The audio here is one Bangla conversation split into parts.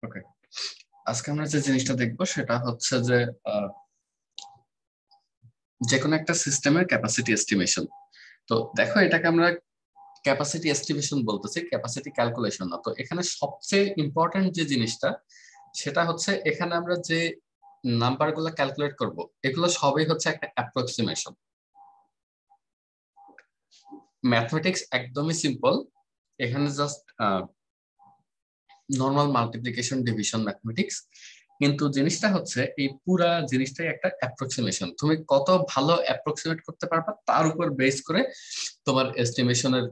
ওকে, আজকে আমরা যে জিনিসটা দেখবো সেটা হচ্ছে যে যে কোনো একটা সিস্টেমের ক্যাপাসিটি এস্টিমেশন। তো দেখো, এটাকে আমরা ক্যাপাসিটি এস্টিমেশন বলতেছি, ক্যাপাসিটি ক্যালকুলেশন না। তো এখানে সবচেয়ে ইম্পর্টেন্ট যে জিনিসটা সেটা হচ্ছে এখানে আমরা যে নাম্বারগুলো ক্যালকুলেট করব এগুলো সবই হচ্ছে একটা অ্যাপ্রক্সিমেশন। ম্যাথমেটিক্স একদমই সিম্পল, এখানে just normal multiplication division mathematics, কিন্তু জিনিসটা হচ্ছে এই পুরা জিনিসটাই একটা অ্যাপ্রক্সিমেশন। তুমি কত ভালো অ্যাপ্রক্সিমেট করতে পারবা তার উপর বেস করে তোমার এস্টিমেশনের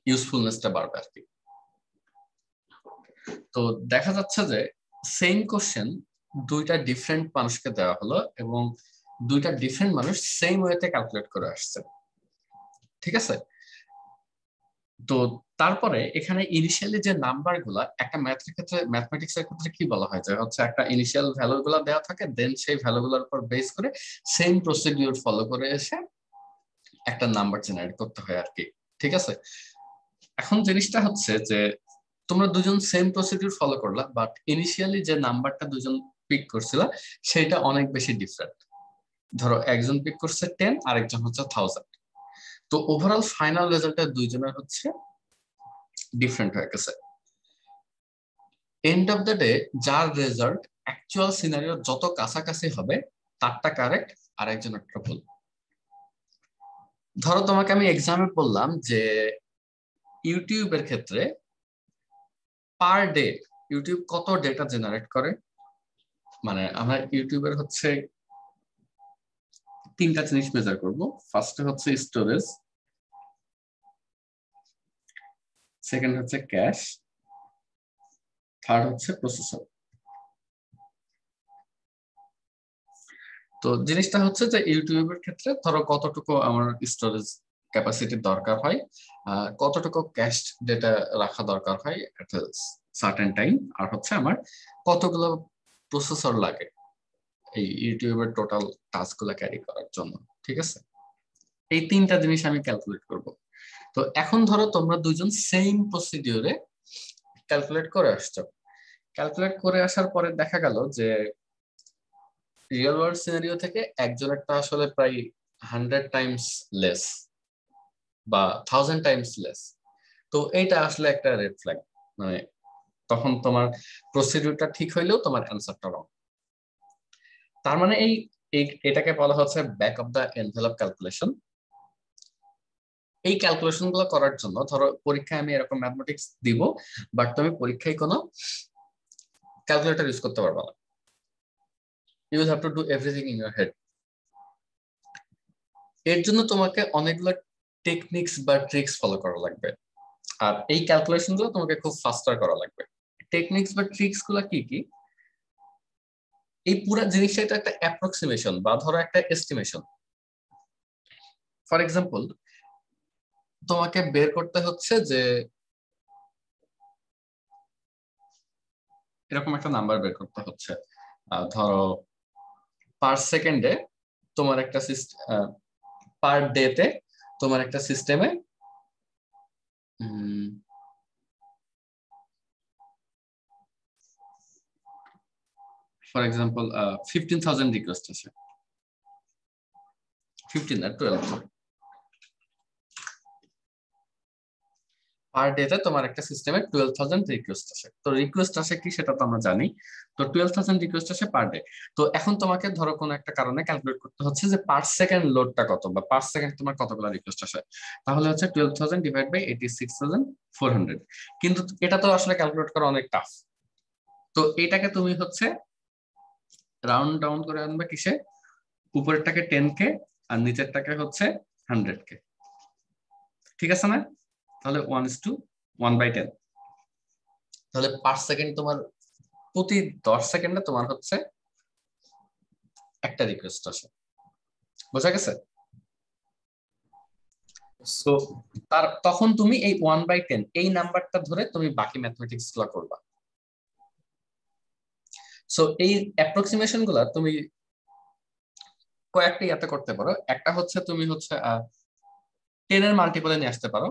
ইউজফুলনেসটা বাড়বে আর কি। তো দেখা যাচ্ছে যে সেম কোশ্চেন দুইটা ডিফারেন্ট মানুষকে দেওয়া হলো এবং দুইটা ডিফারেন্ট মানুষ সেম ওয়েতে ক্যালকুলেট করে আসছে, ঠিক আছে? তো তারপরে এখানে ইনিশিয়ালি যে নাম্বার গুলা একটা ম্যাথের ক্ষেত্রে, ম্যাথমেটিক্স এর ক্ষেত্রে কি বলা হয় যে হচ্ছে একটা ইনিশিয়াল ভ্যালু গুলা দেওয়া থাকে, দেন সেই ভ্যালু গুলোর উপর বেস করে সেম প্রসিডিউর ফলো করে এসে একটা নাম্বার জেনারেট করতে হয় আর কি, ঠিক আছে? এখন জিনিসটা হচ্ছে যে তোমরা দুজন সেম প্রসিডিউর ফলো করলা, বাট ইনিশিয়ালি যে নাম্বারটা দুজন পিক করছিল সেটা অনেক বেশি ডিফারেন্ট। ধরো একজন পিক করছে 10, আরেকজন হচ্ছে 1000। তো ওভারঅল ফাইনাল রেজাল্টটা দুইজনের হচ্ছে ডিফারেন্ট হয়ে গেছে। এন্ড অফ দ্য ডে যার রেজাল্ট অ্যাকচুয়াল সিনারিও যত কাছাকাছি হবে তারটা কারেক্ট আর একজনেরটা ভুল। ধরো তোমাকে আমি এক্সাম্পল বললাম যে ইউটিউবের ক্ষেত্রে পার ডে ইউটিউব কত ডেটা জেনারেট করে। মানে আমরা ইউটিউবের হচ্ছে তিনটা জিনিস মেজার করব। ফার্স্টে হচ্ছে স্টোরেজ, সেকেন্ড হচ্ছে ক্যাশ, থার্ড হচ্ছে প্রসেসর। তো জিনিসটা হচ্ছে যে ইউটিউবের ক্ষেত্রে ধরো কতটুকু আমার স্টোরেজ ক্যাপাসিটি দরকার হয়, কতটুকু ক্যাশ ডেটা রাখা দরকার হয় একটা সার্টেন টাইম, আর হচ্ছে আমার কতগুলো প্রসেসর লাগে এই ইউটিউবের টোটাল টাস্ক গুলো ক্যারি করার জন্য, ঠিক আছে? এই তিনটা জিনিস আমি ক্যালকুলেট করব। তো এখন ধরো তোমরা দুইজন সেম প্রসিডিওরে ক্যালকুলেট করে আসছো। ক্যালকুলেট করে আসার পরে দেখা গেল যে রিয়েল ওয়ার্ল্ড সিনারিও থেকে একজনেরটা আসলে প্রায় 100 টাইমস লেস বা 1000 টাইমস লেস। তো এইটা আসলে একটা রেড ফ্ল্যাগ। মানে তখন তোমার প্রসিডিউরটা ঠিক হইলেও তোমার অ্যান্সারটা রং। তার মানে এটাকে বলা হচ্ছে back of the envelope calculation. এই ক্যালকুলেশন গুলো করার জন্য ধরো পরীক্ষায় আমি এরকম ম্যাথমেটিক্স দিব, বাট তুমি পরীক্ষায় কোনো ক্যালকুলেটর ইউজ করতে পারবে না। You will have to do everything in your head. এর জন্য তোমাকে অনেকগুলো টেকনিক্স বা ট্রিক্স ফলো করা লাগবে, আর এই ক্যালকুলেশন গুলো তোমাকে খুব ফাস্টার করা লাগবে। টেকনিক্স বা ট্রিক্স গুলো কি কি? এই পুরো জিনিসটা তো একটা অ্যাপ্রক্সিমেশন বা ধরো একটা এস্টিমেশন। ফর এক্সাম্পল, তোমাকে বের করতে হচ্ছে যে এরকম একটা নাম্বার বের করতে হচ্ছে। ধরো পার সেকেন্ডে তোমার একটা পার ডেতে তোমার একটা সিস্টেমে ফর এক্সাম্পল 15,000 রিকোয়েস্ট আছে। 15 না 12, পার ডেতে তোমার একটা সিস্টেমে 12,000 রিকোয়েস্ট আসে। তো রিকোয়েস্ট আসে কি সেটা তো আমরা জানি। তো 12,000 রিকোয়েস্ট আসে পার ডে। তো এখন তোমাকে ধরো কোনো একটা কারণে ক্যালকুলেট করতে হচ্ছে যে পার সেকেন্ড লোডটা কত বা পার সেকেন্ড তোমার কতগুলো রিকোয়েস্ট আসে। তাহলে হচ্ছে 12,000 ডিভাইড বাই 86,400। কিন্তু এটা তো আসলে ক্যালকুলেট করা অনেক টাফ। তো এটাকে তুমি হচ্ছে রাউন্ড ডাউন করে আনবে কিসে? উপরেরটাকে 10K আর নিচেরটাকে হচ্ছে 100K, ঠিক আছে না? তাহলে 1:1/10। তাহলে পার সেকেন্ড তোমার প্রতি 10 সেকেন্ডে তোমার হচ্ছে একটা রিকোয়েস্ট আসে। বোঝা গেছে? সো তখন তুমি এই 1/10 এই নাম্বারটা ধরে তুমি বাকি ম্যাথমেটিক্স গুলো করবা। সো এই অ্যাপ্রক্সিমেশন গুলা তুমি কয়েকটা ইয়াতে করতে পারো। একটা হচ্ছে তুমি হচ্ছে 10 এর মাল্টিপলে নিয়ে আসতে পারো।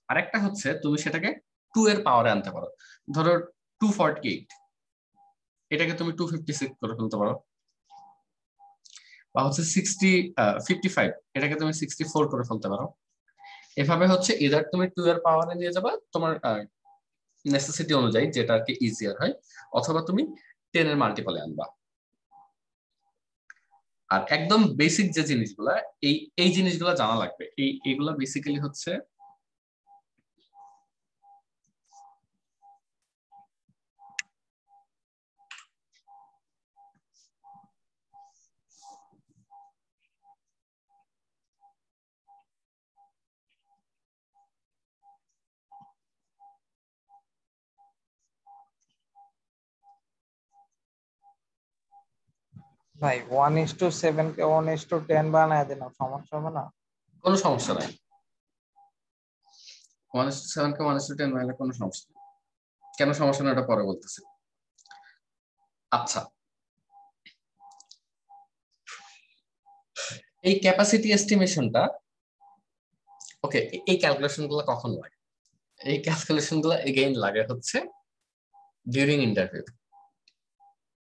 আরেকটা হচ্ছে তুমি সেটাকে 2 এর পাওয়ারে আনতে পারো। ধরো 248, এটাকে তুমি 256 করে ফেলতে পারো, বা হচ্ছে 55, এটাকে তুমি 64 করে ফেলতে পারো। এভাবে হচ্ছে ইদার তুমি 2 এর পাওয়ারে নিয়ে যাবা তোমার নেসেসিটি অনুযায়ী, যেটা আর কি ইজিয়ার হয়, অথবা তুমি 10 এর মাল্টিপলে আনবা। আর একদম বেসিক যে জিনিসগুলা, এই এই জিনিসগুলা জানা লাগবে। এইগুলা বেসিক্যালি হচ্ছে ভাই 1:7 কে 1:10 বানায় দিন, সমস্যা হবে না? কোনো সমস্যা নাই। 1:7 কে 1:10 মাইলে কোনো সমস্যা নেই। কেন সমস্যা না, এটা পরে বলতেছি। আচ্ছা, এই ক্যাপাসিটি এস্টিমেশনটা, ওকে, এই ক্যালকুলেশন গুলো কখন লাগে? এই ক্যালকুলেশন গুলো এগেইন লাগে হচ্ছে ডিউরিং ইন্টারভিউ।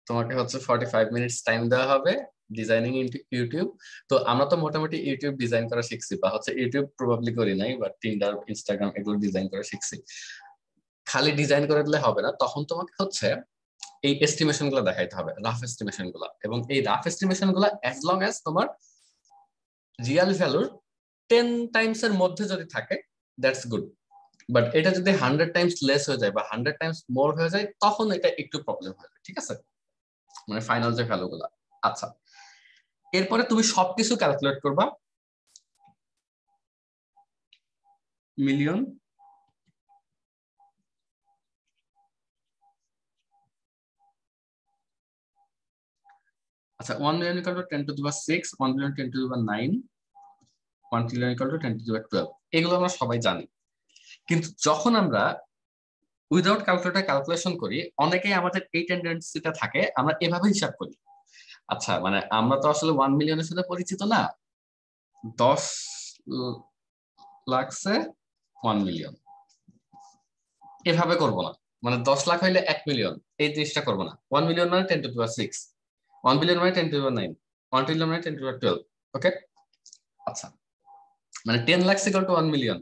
তোমাকে হচ্ছে 45 মিনিটস টাইম দেওয়া হবে ডিজাইনিং ইউটিউব। তো আমরা তো মোটামুটি ইউটিউব ডিজাইন করা শিখছি, বা হচ্ছে ইউটিউব প্রবাবলি করি নাই, বাট টিন্ডার, ইনস্টাগ্রাম এগুলো ডিজাইন করা শিখছি। খালি ডিজাইন করে দিলে হবে না, তখন তোমাকে হচ্ছে এই এস্টিমেশন গুলো দেখাইতে হবে, রাফ এস্টিমেশন গুলা। এবং এই রাফ এস্টিমেশন গুলা অ্যাজ লং অ্যাজ তোমার রিয়াল ভ্যালুর 10 টাইমস এর মধ্যে যদি থাকে, দ্যাটস গুড। বাট এটা যদি 100 টাইমস লেস হয়ে যায় বা 100 টাইমস মোর হয়ে যায়, তখন এটা একটু প্রবলেম হয়ে যায়, ঠিক আছে, মানে ফাইনাল যে ভ্যালু গুলা। আচ্ছা, এরপরে তুমি সবকিছু ক্যালকুলেট করবা মিলিয়ন, আচ্ছা 1 million equal to 10 to the power 6, 1 million 10 to the power 9, 1 trillion equal to 10 to the power 12। এগুলো আমরা সবাই জানি। কিন্তু যখন আমরা উইদাউট ক্যালকুলেটর ক্যালকুলেশন করি, অনেকেই আমাদের এই টেন্ডেন্সিটা থাকে, আমরা এভাবে হিসাব করি। আচ্ছা, মানে আমরা তো আসলে 1 মিলিয়নের সাথে পরিচিত না, 10 লাখে 1 মিলিয়ন, এভাবে করবো না। মানে 10 লাখ হইলে 1 মিলিয়ন, এই জিনিসটা করবো না। 1 মিলিয়ন মানে 10 টু দি পাওয়ার 6, 1 বিলিয়ন মানে 10 টু দি পাওয়ার 9, 1 ট্রিলিয়ন মানে 10 টু দি পাওয়ার 12। ওকে, আচ্ছা, মানে 10 লাখ ইকুয়াল টু 1 মিলিয়ন,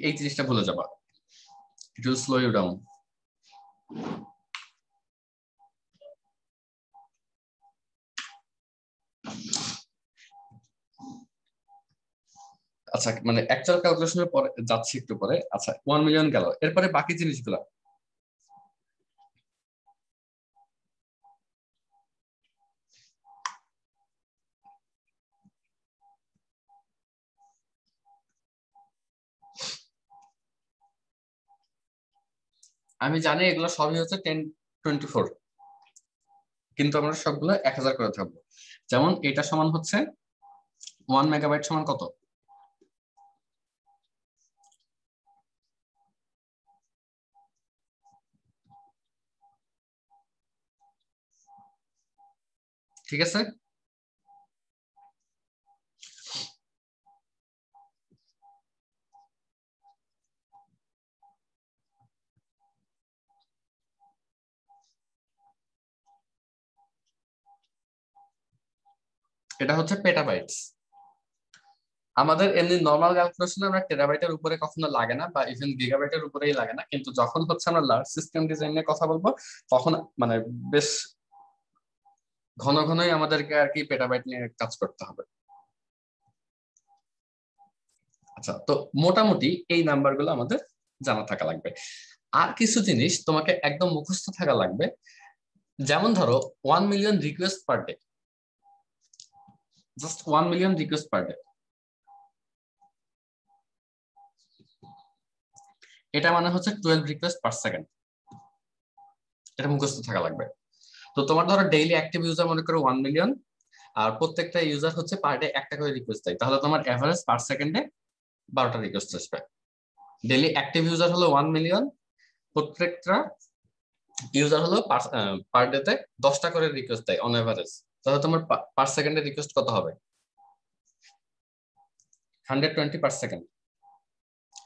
এই জিনিসটা ভুলে যাবা। It will slow you down. আচ্ছা, মানে অ্যাকচুয়াল ক্যালকুলেশনের পরে যাচ্ছি একটু পরে। আচ্ছা, 1 মিলিয়ন গেল, এরপরে বাকি জিনিসগুলো আমি জানি এগুলো সবই হচ্ছে 1024, কিন্তু আমরা সবগুলো 1000 করে থাকবো। যেমন এটা সমান হচ্ছে 1 মেগাবাইট সমান কত? ঠিক আছে, এটা হচ্ছে পেটাবাইটস। আমাদের এমনি নর্মাল ক্যালকুলেশনে আমরা টেরাবাইটের উপরে কখনো লাগে না, বা ইভেন গিগাবাইটের উপরেই লাগে না। কিন্তু যখন হচ্ছে আমরা লার্জ সিস্টেম ডিজাইন নিয়ে কথা বলবো, তখন মানে বেশ ঘন ঘনই আমাদেরকে আর কি পেটাবাইট নিয়ে কাজ করতে হবে। আচ্ছা, তো মোটামুটি এই নাম্বারগুলো আমাদের জানা থাকা লাগবে। আর কিছু জিনিস তোমাকে একদম মুখস্থ থাকা লাগবে। যেমন ধরো 1 million request per day, just 1 million request per day, এটা মানে হচ্ছে 12 রিকোয়েস্ট পার সেকেন্ড। এটা মুখস্থ থাকা লাগবে। তো তোমার ধরো ডেইলি অ্যাক্টিভ ইউজার মনে করো 1 মিলিয়ন, আর প্রত্যেকটা ইউজার হচ্ছে পার ডে একটা করে রিকোয়েস্ট দেয়, তাহলে তোমার এভারেজ পার সেকেন্ডে 12টা রিকোয়েস্ট আসবে। ডেইলি অ্যাক্টিভ ইউজার হলো 1 মিলিয়ন, প্রত্যেকটা ইউজার হলো পার ডে তে 10টা করে রিকোয়েস্ট দেয় অন এভারেজ, তাহলে তোমার পার সেকেন্ডে রিকোয়েস্ট কত হবে? 120 পার সেকেন্ড।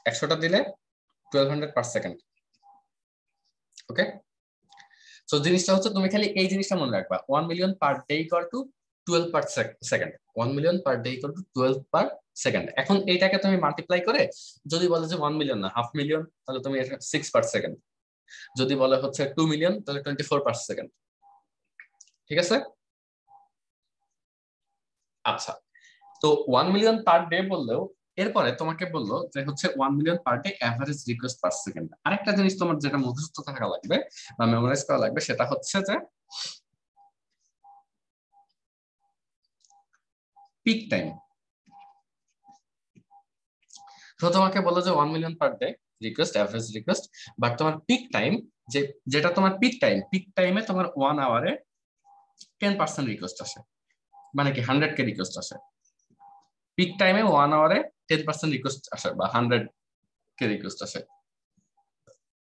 100টা দিলে 1200 পার সেকেন্ড। ওকে, সো জিনিসটা হচ্ছে তুমি খালি এই জিনিসটা মনে রাখবা, 1 million per day equal to 12 per second. 1 million per day equal to 12 per second. এখন এইটাকে তুমি মাল্টিপ্লাই করে যদি বলে যে 1 মিলিয়ন না 1/2 মিলিয়ন, তাহলে তুমি এটা 6 পার সেকেন্ড। যদি বলে হচ্ছে 2 মিলিয়ন, তাহলে 24 পার সেকেন্ড। ঠিক আছে? আচ্ছা, তো 1 মিলিয়ন পার ডে বললেও এরপরে তোমাকে বললো যে হচ্ছে 1 million per day average request per second. আরেকটা জিনিস তোমার যেটা মুখস্থ থাকা লাগবে বা মেমোরাইজ করা লাগবে, সেটা হচ্ছে যে পিক টাইম। তো তোমাকে বললো যে 1 million per day request, average request, but তোমার পিক টাইম যেটা তোমার পিক টাইমে তোমার 1 আওয়ারে 10% রিকোয়েস্ট আসে, মানে কি 100 কে রিকোয়েস্ট আসে। পিক টাইমে 1 আওয়ারে 10% রিকোয়েস্ট আসে বা 100 কে রিকোয়েস্ট আসে,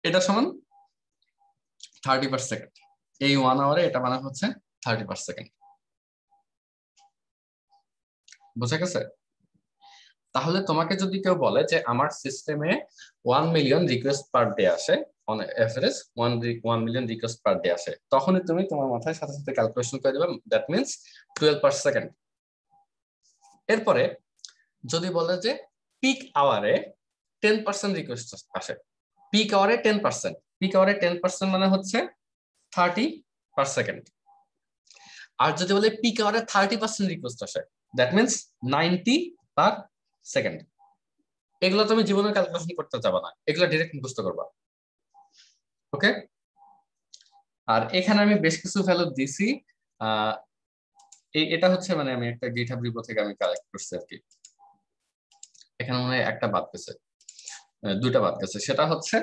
এটা সমান 30 পার সেকেন্ড। এই 1 আওয়ারে এটা মানে হচ্ছে 30 পার সেকেন্ড। বুঝা গেছে? তাহলে তোমাকে যদি কেউ বলে যে আমার সিস্টেমে 1 মিলিয়ন রিকোয়েস্ট পার ডে আসে, on average 1 million request per day আসে, তখনই তুমি তোমার মাথায় সাথে সাথে ক্যালকুলেশন করে দিবে, দ্যাট মিন্স 12 পার সেকেন্ড। এরপরে যদি বলে যে পিক আওয়ারে 10% রিকোয়েস্ট আসে, পিক আওয়ারে 10%, পিক আওয়ারে 10% মানে হচ্ছে 30 পার সেকেন্ড। আর যদি বলে পিক আওয়ারে 30% রিকোয়েস্ট আসে, দ্যাট মিন্স 90 পার সেকেন্ড। এগুলো তুমি জীবনে ক্যালকুলেশন করতে যাবে না, এগুলো ডিরেক্ট মুখস্থ করবা। ওকে, আর এখানে আমি বেশ কিছু ভ্যালু দিছি। এটা হচ্ছে মানে আমি একটা গিটহাব রিপো থেকে আমি কালেক্ট করছি আর কি। এখানে মনে হয় একটা বাদ গেছে, দুইটা বাদ গেছে। সেটা হচ্ছে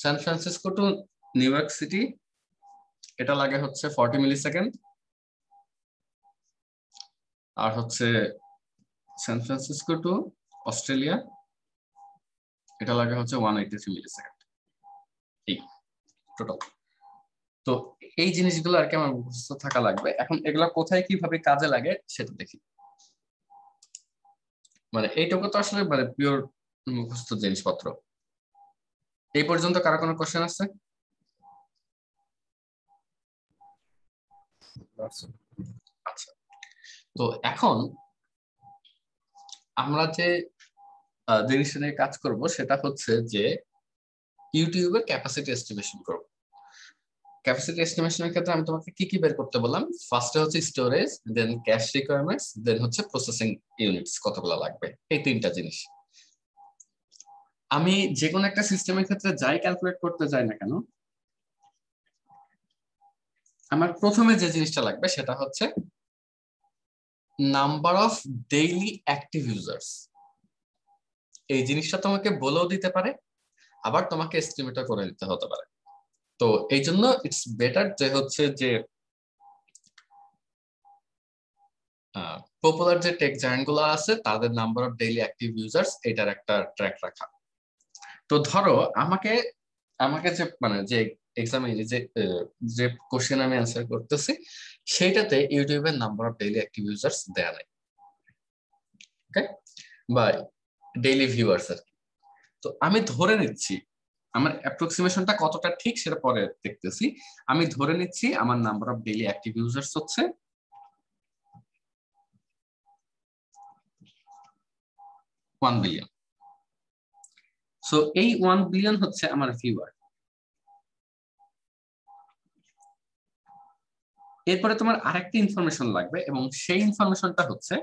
San Francisco to New York city, এটা লাগে হচ্ছে 40 মিলি সেকেন্ড। আর হচ্ছে সান ফ্রান্সিসকো টু অস্ট্রেলিয়া, এটা লাগে হচ্ছে 183 মিলি সেকেন্ড। এই টোটাল। তো এই জিনিসগুলো আর কি আমার মুখস্থ থাকা লাগবে। এখন এগুলা কোথায় কিভাবে কাজে লাগে সেটা দেখি। মানে এইটুকু তো আসলে মানে পিওর মুখস্থ জিনিসপত্র। এই পর্যন্ত কারো কোনো কোশ্চেন আছে? আচ্ছা, তো এখন আমরা যে জিনিসটা নিয়ে কাজ করব সেটা হচ্ছে যে ইউটিউবের ক্যাপাসিটি এস্টিমেশন করব। ক্যাপাসিটি এস্টিমেশনের ক্ষেত্রে আমি তোমাকে কি কি বের করতে বললাম? ফার্স্টে হচ্ছে স্টোরেজ, দেন ক্যাশ রিকোয়ারমেন্টস, দেন হচ্ছে প্রসেসিং ইউনিটস কতগুলো লাগবে, এই তিনটা জিনিস। আমি যে কোনো একটা সিস্টেমের ক্ষেত্রে যাই ক্যালকুলেট করতে যাই না কেন, আমার প্রথমে যে জিনিসটা লাগবে সেটা হচ্ছে number of daily active users. এই জিনিসটা তোমাকে বলেও দিতে পারে, আবার তোমাকে এস্টিমেটও করে দিতে হতে পারে। তো এই জন্য ইটস বেটার যে হচ্ছে যে পপুলার যে টেক জায়ান্ট গুলো আছে তাদের number of daily active users এটার একটা ট্র্যাক রাখা। তো ধরো আমাকে আমাকে যে মানে যে এক্সামে যে যে কোশ্চেন আমি অ্যান্সার করতেছি সেটাতে ইউটিউবের number of daily active users দেয়া নাই, ওকে, বা ডেইলি ভিউয়ার্স আর কি। তো আমি ধরে নিচ্ছি, আমার অ্যাপ্রক্সিমেশনটা কতটা ঠিক সেটা পরে দেখতেছি। আমি ধরে নিচ্ছি আমার number of daily active users হচ্ছে 1 বিলিয়ন। সো এই 1 বিলিয়ন হচ্ছে আমার ভিউয়ার। এরপরে তোমার আরেকটা ইনফরমেশন লাগবে, এবং সেই ইনফরমেশনটা হচ্ছে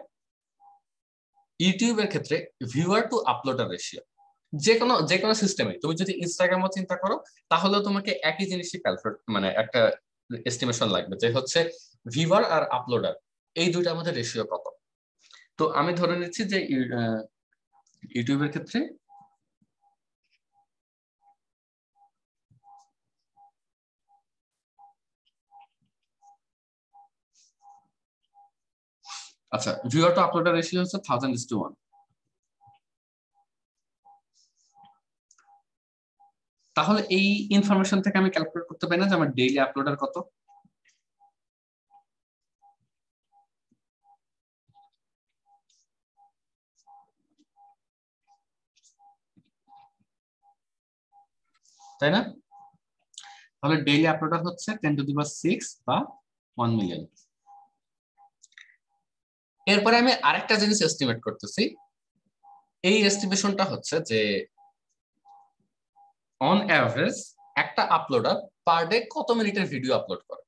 ইউটিউবের ক্ষেত্রে ভিউয়ার টু আপলোডার রেশিও। যে কোনো সিস্টেমে তুমি যদি ইনস্টাগ্রামও চিন্তা করো তাহলেও তোমাকে একই জিনিসই ক্যালকুলেট মানে একটা এস্টিমেশন লাগবে যে হচ্ছে ভিউয়ার আর আপলোডার এই দুইটার মধ্যে রেশিও কত। তো আমি ধরে নিচ্ছি যে ইউটিউবের ক্ষেত্রে আচ্ছা ভিউয়ার টু আপলোডার রেশিও হচ্ছে 1000:1। তাহলে এই ইনফরমেশন থেকে আমি ক্যালকুলেট করতে পারি না যে আমার ডেইলি আপলোডার কত? তাই না? তাহলে ডেইলি আপলোডার হচ্ছে 10⁶ বা 1 মিলিয়ন। এরপরে আমি আরেকটা জিনিস এস্টিমেট করতেছি। এই এস্টিমেশনটা হচ্ছে যে অন অ্যাভারেজ একটা আপলোডার পার ডে কত মিনিটের ভিডিও আপলোড করে।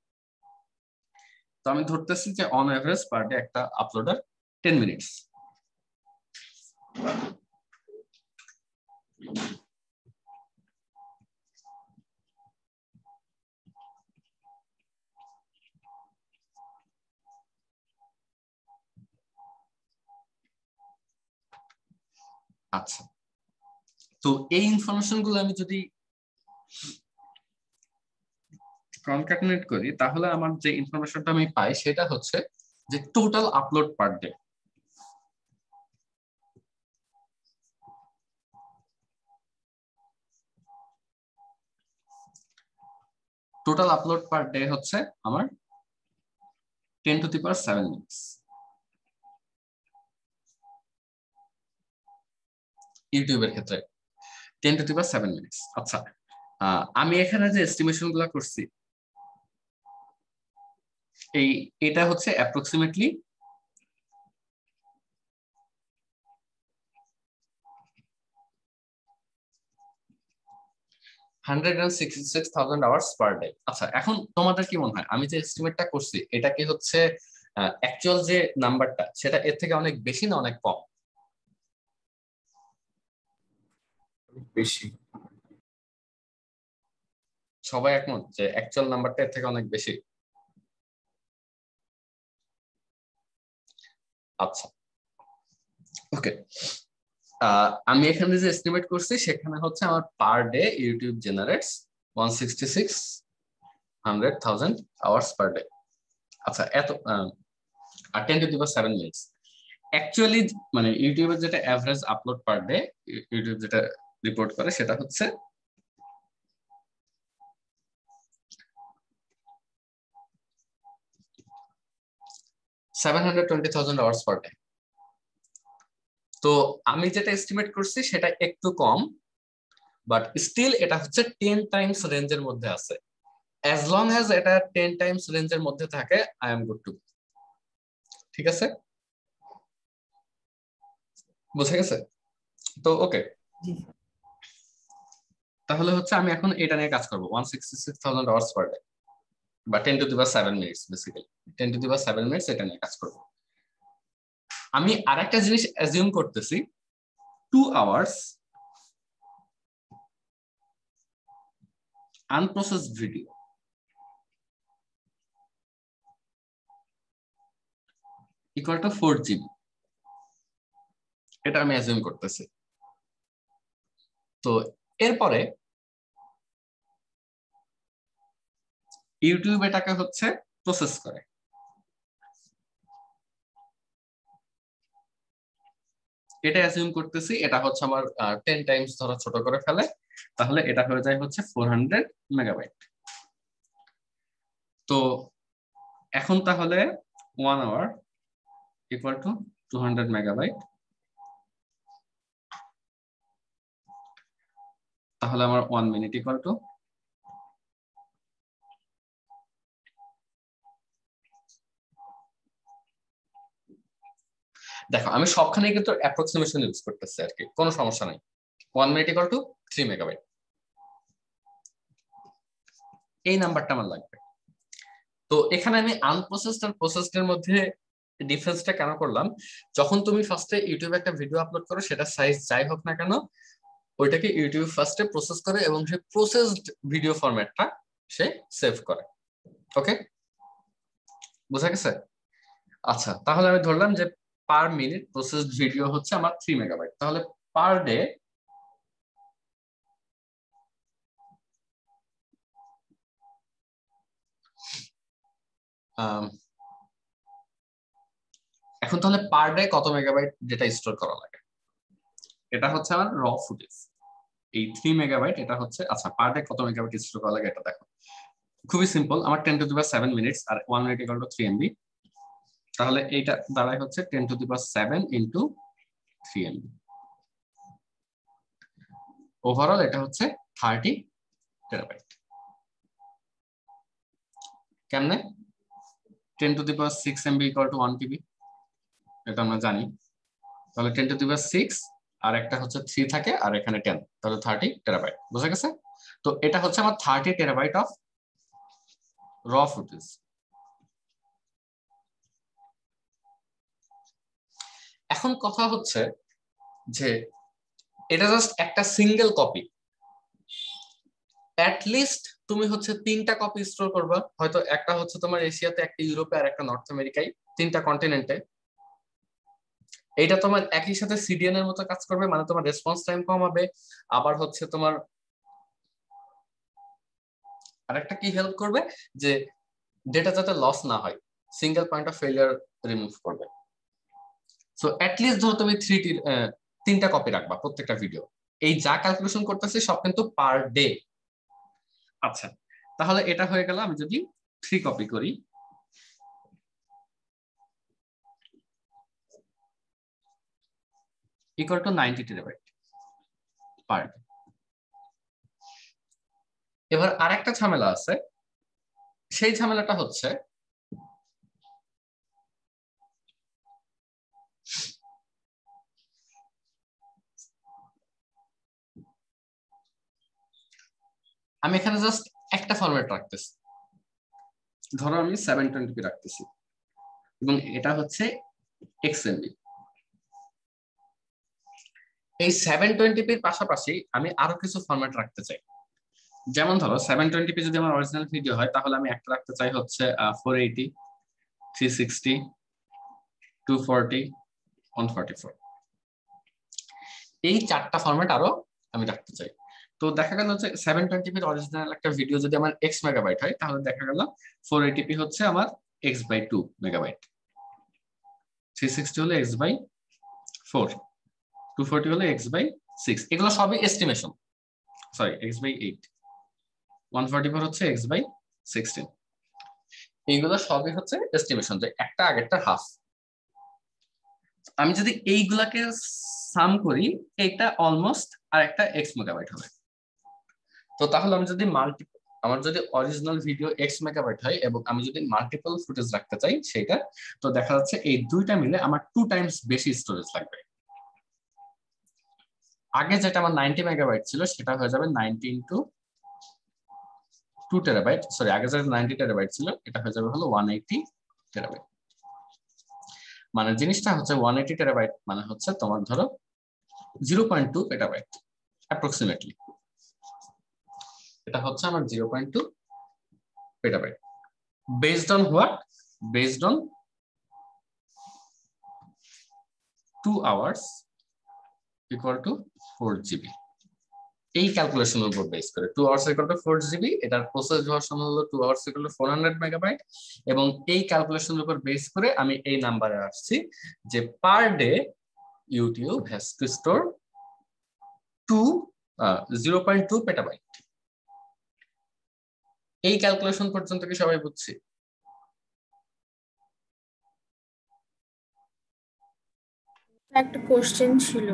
তো আমি ধরতেছি যে অন অ্যাভারেজ পার ডে একটা আপলোডার 10 মিনিটস। আচ্ছা, তো এই ইনফরমেশন গুলো আমি যদি কনক্যাটিনেট করি তাহলে আমার যে ইনফরমেশনটা আমি পাই সেটা হচ্ছে যে total upload per day. Total upload per day হচ্ছে আমার 10⁻7 মিনিটস ইউটিউবের ক্ষেত্রে 10⁻7 মিনিটস। আচ্ছা, আমি এখানে যে এস্টিমেশন গুলা করছি এটা হচ্ছে অ্যাপ্রক্সিমেটলি 166,000 আওয়ার্স পার ডে। আচ্ছা, এখন তোমাদের কি মনে হয় আমি যে এস্টিমেটটা করছি এটা কি হচ্ছে অ্যাকচুয়াল যে নাম্বারটা সেটা এর থেকে অনেক বেশি না অনেক কম? বেশি। সবাই একমত যে অ্যাকচুয়াল নাম্বারটা এর থেকে অনেক বেশি? আচ্ছা, ওকে। আমি এখানে যে এস্টিমেট করছি সেখানে হচ্ছে আমার per day YouTube generates 166,000 hours per day. আচ্ছা, এত আর 10⁻7 মিনিটস অ্যাকচুয়ালি মানে ইউটিউবের যেটা average upload per day YouTube যেটা রিপোর্ট করে সেটা হচ্ছে 720,000 আওয়ার্স পার ডে। তো আমি যেটা এস্টিমেট করছি সেটা একটু কম, বাট স্টিল এটা হচ্ছে 10 টাইমস রেঞ্জের মধ্যে আছে। অ্যাজ লং অ্যাজ এটা 10 টাইমস রেঞ্জের মধ্যে থাকে আই এম গুড টু। ঠিক আছে, বুঝে গেছে তো? ওকে, তাহলে হচ্ছে আমি এখন এটা নিয়ে কাজ করবো 166,000 আওয়ার্স পার ডে বা 10⁻7 মিনিটস, বেসিক্যালি 10⁻7 মিনিটস এটা নিয়ে কাজ করবো। আমি আরেকটা জিনিস অ্যাজিউম করতেছি 2 hours unprocessed video equal to 4 GB, এটা আমি অ্যাজিউম করতেছি। তো এরপরে ইউটিউব এটাকে হচ্ছে প্রসেস করে। এটা অ্যাজিউম করতেছি এটা হচ্ছে আমার 10 টাইমস ধরো ছোট করে ফেলে, তাহলে এটা হয়ে যায় হচ্ছে 400 মেগাবাইট। তো এখন তাহলে 1 আওয়ার ইকুয়াল টু 200 মেগাবাইট, তাহলে আমার 1 মিনিট ইকুয়াল টু দেখো আমি সবখানে কিন্তু অ্যাপ্রক্সিমেশন ইউজ করতেছি আর কি, কোনো সমস্যা নাই। 1 মিনিট ইকুয়াল টু 3 মেগাবাইট, এই নাম্বারটা আমার লাগবে। তো এখানে আমি আনপ্রসেসড আর প্রসেসড এর মধ্যে ডিফারেন্সটা কেন করলাম, যখন তুমি ফার্স্টে ইউটিউবে একটা ভিডিও আপলোড করো সেটা সাইজ যাই হোক না কেন ওইটাকে ইউটিউব ফার্স্টে প্রসেস করে এবং সেই প্রসেসড ভিডিও ফরম্যাটটা সে সেভ করে। ওকে, বুঝা গেছে? আচ্ছা, তাহলে আমি ধরলাম যে পার মিনিট প্রসেসড ভিডিও হচ্ছে আমার 3 মেগাবাইট, তাহলে পার ডে এখন তাহলে পার ডে কত মেগাবাইট ডেটা স্টোর করা লাগে? এটা হচ্ছে আমার র ফুটেজ, এই 3 মেগাবাইট এটা হচ্ছে। আচ্ছা, পার ডে কত মেগাবাইট স্টোর করা লাগে এটা দেখো, খুবই সিম্পল। আমার 10⁻7 মিনিটস আর 1 মিনিট ইকুয়াল টু 3 MB, তাহলে এইটা দাঁড়ায় হচ্ছে 10⁻7 ইন্টু 3 MB। ওভারঅল এটা হচ্ছে 30 টেরাবাইট। কেমনে? 10 to the power 6 MB equal to 1 TB, এটা আমরা জানি। তাহলে 10 to the power 6 আর একটা হচ্ছে 3 থাকে আর এখানে 10, তাহলে 30 টেরাবাইট। বুঝা গেছে? তো এটা হচ্ছে আমার 30 টেরাবাইট অফ র ফুটেজ। এখন কথা হচ্ছে যে এটা জাস্ট একটা সিঙ্গেল কপি, অ্যাট লিস্ট তুমি হচ্ছে 3টা কপি স্টোর করবা। হয়তো একটা হচ্ছে তোমার এশিয়াতে, একটা ইউরোপে আর একটা নর্থ আমেরিকায়, 3টা কন্টিনেন্টে। এইটা তোমার একই সাথে সিডিএন এর মতো কাজ করবে, মানে তোমার রেসপন্স টাইম কম হবে। আবার হচ্ছে তোমার আরেকটা কি হেল্প করবে, যে ডেটা যাতে লস না হয়, single point of failure remove করবে। সো অ্যাট লিস্ট ধরো তুমি 3টা কপি রাখবা প্রত্যেকটা ভিডিও। এই যা ক্যালকুলেশন করতেছে সব কিন্তু পার ডে। আচ্ছা, তাহলে এটা হয়ে গেল। আমি যদি 3 কপি করি, equal to 90 terabyte per day. এবার আরেকটা ঝামেলা আছে, সেই ঝামেলাটা হচ্ছে আমি এখানে জাস্ট একটা ফরম্যাট রাখতেছি। ধরো আমি 720p রাখতেছি এবং এটা হচ্ছে XMB। এই 720p এর পাশাপাশি আমি আরো কিছু ফরম্যাট রাখতে চাই। যেমন ধরো 720p যদি আমার অরিজিনাল ভিডিও হয়, তাহলে আমি একটা রাখতে চাই হচ্ছে 480, 360, 240, 144। এই 4টা ফরম্যাট আরো আমি রাখতে চাই। তো দেখা গেল যে 720p এর অরিজিনাল একটা ভিডিও যদি আমার x মেগাবাইট হয়, তাহলে দেখা গেল 480p হচ্ছে আমার x/2 মেগাবাইট, 360 হলো x/4, 240 হলো x/6। এগুলো সবই এস্টিমেশন, সরি x/8, 144 হচ্ছে x/16। এইগুলো সবই হচ্ছে এস্টিমেশন, যে একটা আগেরটা হাফ। আমি যদি এইগুলাকে সাম করি, এটা অলমোস্ট আর একটা x মেগাবাইট হবে। তো তাহলে আমি যদি আমার যদি অরিজিনাল ভিডিও x মেগাবাইট হয় এবং আমি যদি মাল্টিপল ফুটেজ রাখতে চাই সেটা, তো দেখা যাচ্ছে এই দুইটা মিলে আমার 2 টাইমস বেশি স্টোরেজ লাগবে। আগে যেটা আমার 90 মেগাবাইট ছিল, সেটা হয়ে যাবে 90 ইন্টু 2 টেরাবাইট। সরি, আগে যেটা 90 টেরাবাইট ছিল, এটা হয়ে যাবে হলো 180 টেরাবাইট। মানে জিনিসটা হচ্ছে 180 টেরাবাইট মানে হচ্ছে তোমার ধরো 0.2 পেটাবাইট অ্যাপ্রক্সিমেটলি। এটা হচ্ছে আমার 0.2 petabyte. Based on what? Based on 2 hours equal to 4 GB. এই ক্যালকুলেশনের উপর বেস করে 2 আওয়ার্স ইকুয়াল টু 4 জিবি, এটার প্রসেস হওয়ার সময় হলো 2 আওয়ার্স ইকুয়াল টু 400 মেগাবাইট। এবং এই ক্যালকুলেশনের উপর বেস করে আমি এই নাম্বারে আসছি যে per day YouTube has to store 0.2 petabyte. এই ক্যালকুলেশন পর্যন্ত কি সবাই বুঝছি? একটা কোশ্চেন ছিল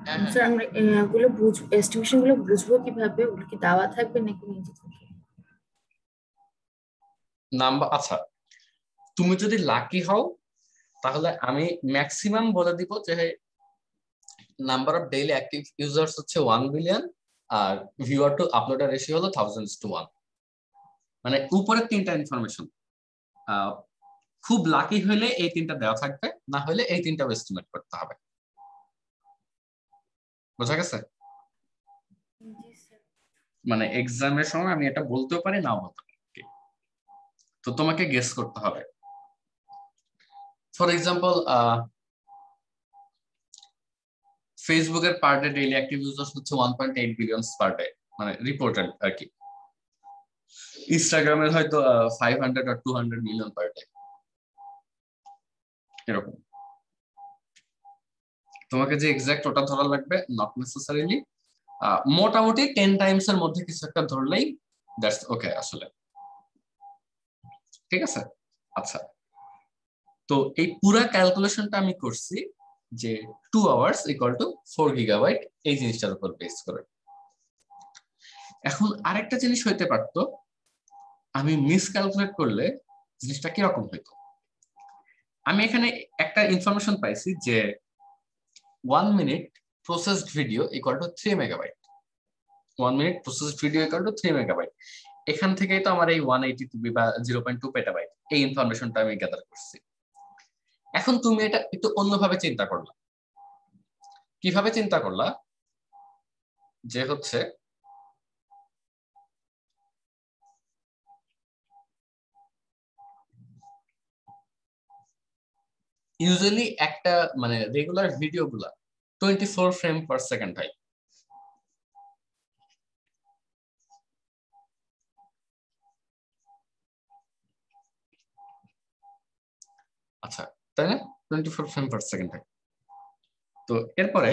হ্যাঁ, স্যার, আমরা এগুলো বুঝবো, এস্টিমেশন গুলো বুঝবো কিভাবে? ওগুলো কি দেওয়া থাকবে নাকি নিজে থেকে? নাম্বার, আচ্ছা তুমি যদি লাকি হও তাহলে আমি ম্যাক্সিমাম বলে দিব যে number of daily active users হচ্ছে 1 বিলিয়ন, আর ভিউয়ার টু আপলোডার রেশিও হলো 1000:1। মানে উপরে 3টা ইনফরমেশন, খুব লাকি হইলে এই 3টা দেওয়া থাকবে, না হলে এই 3টাও এস্টিমেট করতে হবে। বোঝা গেছে? জি স্যার। মানে এক্সামের সময় আমি এটা বলতেও পারি, নাও বলতে পারি, তো তোমাকে গেস করতে হবে। ফর এক্সাম্পল ফেসবুকের per day daily active users হচ্ছে 1.8 বিলিয়ন পার ডে, মানে রিপোর্টেড আর কি। ইনস্টাগ্রামের হয়তো 500 or 200 মিলিয়ন পার ডে, এরকম। তোমাকে যে এক্সাক্ট ওটা ধরা লাগবে নট নেসেসারিলি, মোটামুটি 10 টাইমস এর মধ্যে কিছু একটা ধরলেই দ্যাটস ওকে আসলে। ঠিক আছে? আচ্ছা, তো এই পুরা ক্যালকুলেশনটা আমি করছি যে 2 আওয়ার্স ইকুয়াল টু 4 গিগাবাইট, এই জিনিসটার উপর বেস করে। এখন আরেকটা জিনিস হইতে পারতো, আমি মিসক্যালকুলেট করলে জিনিসটা কিরকম হইতো। আমি এখানে একটা ইনফরমেশন পাইছি যে 1 minute processed video equal to 3 megabyte. 1 minute processed video equal to 3 megabyte. এখান থেকেই তো আমার এই 180 বা 0.2 পেটাবাইট এই ইনফরমেশনটা আমি গ্যাদার করছি। এখন তুমি এটা একটু অন্যভাবে চিন্তা করলা। কিভাবে চিন্তা করলা, যে হচ্ছে ইউজুয়ালি একটা মানে রেগুলার ভিডিও গুলা 24 ফ্রেম পার সেকেন্ড হয়। আচ্ছা, তাই না? 24 ফ্রেম পার সেকেন্ড হয়। তো এরপরে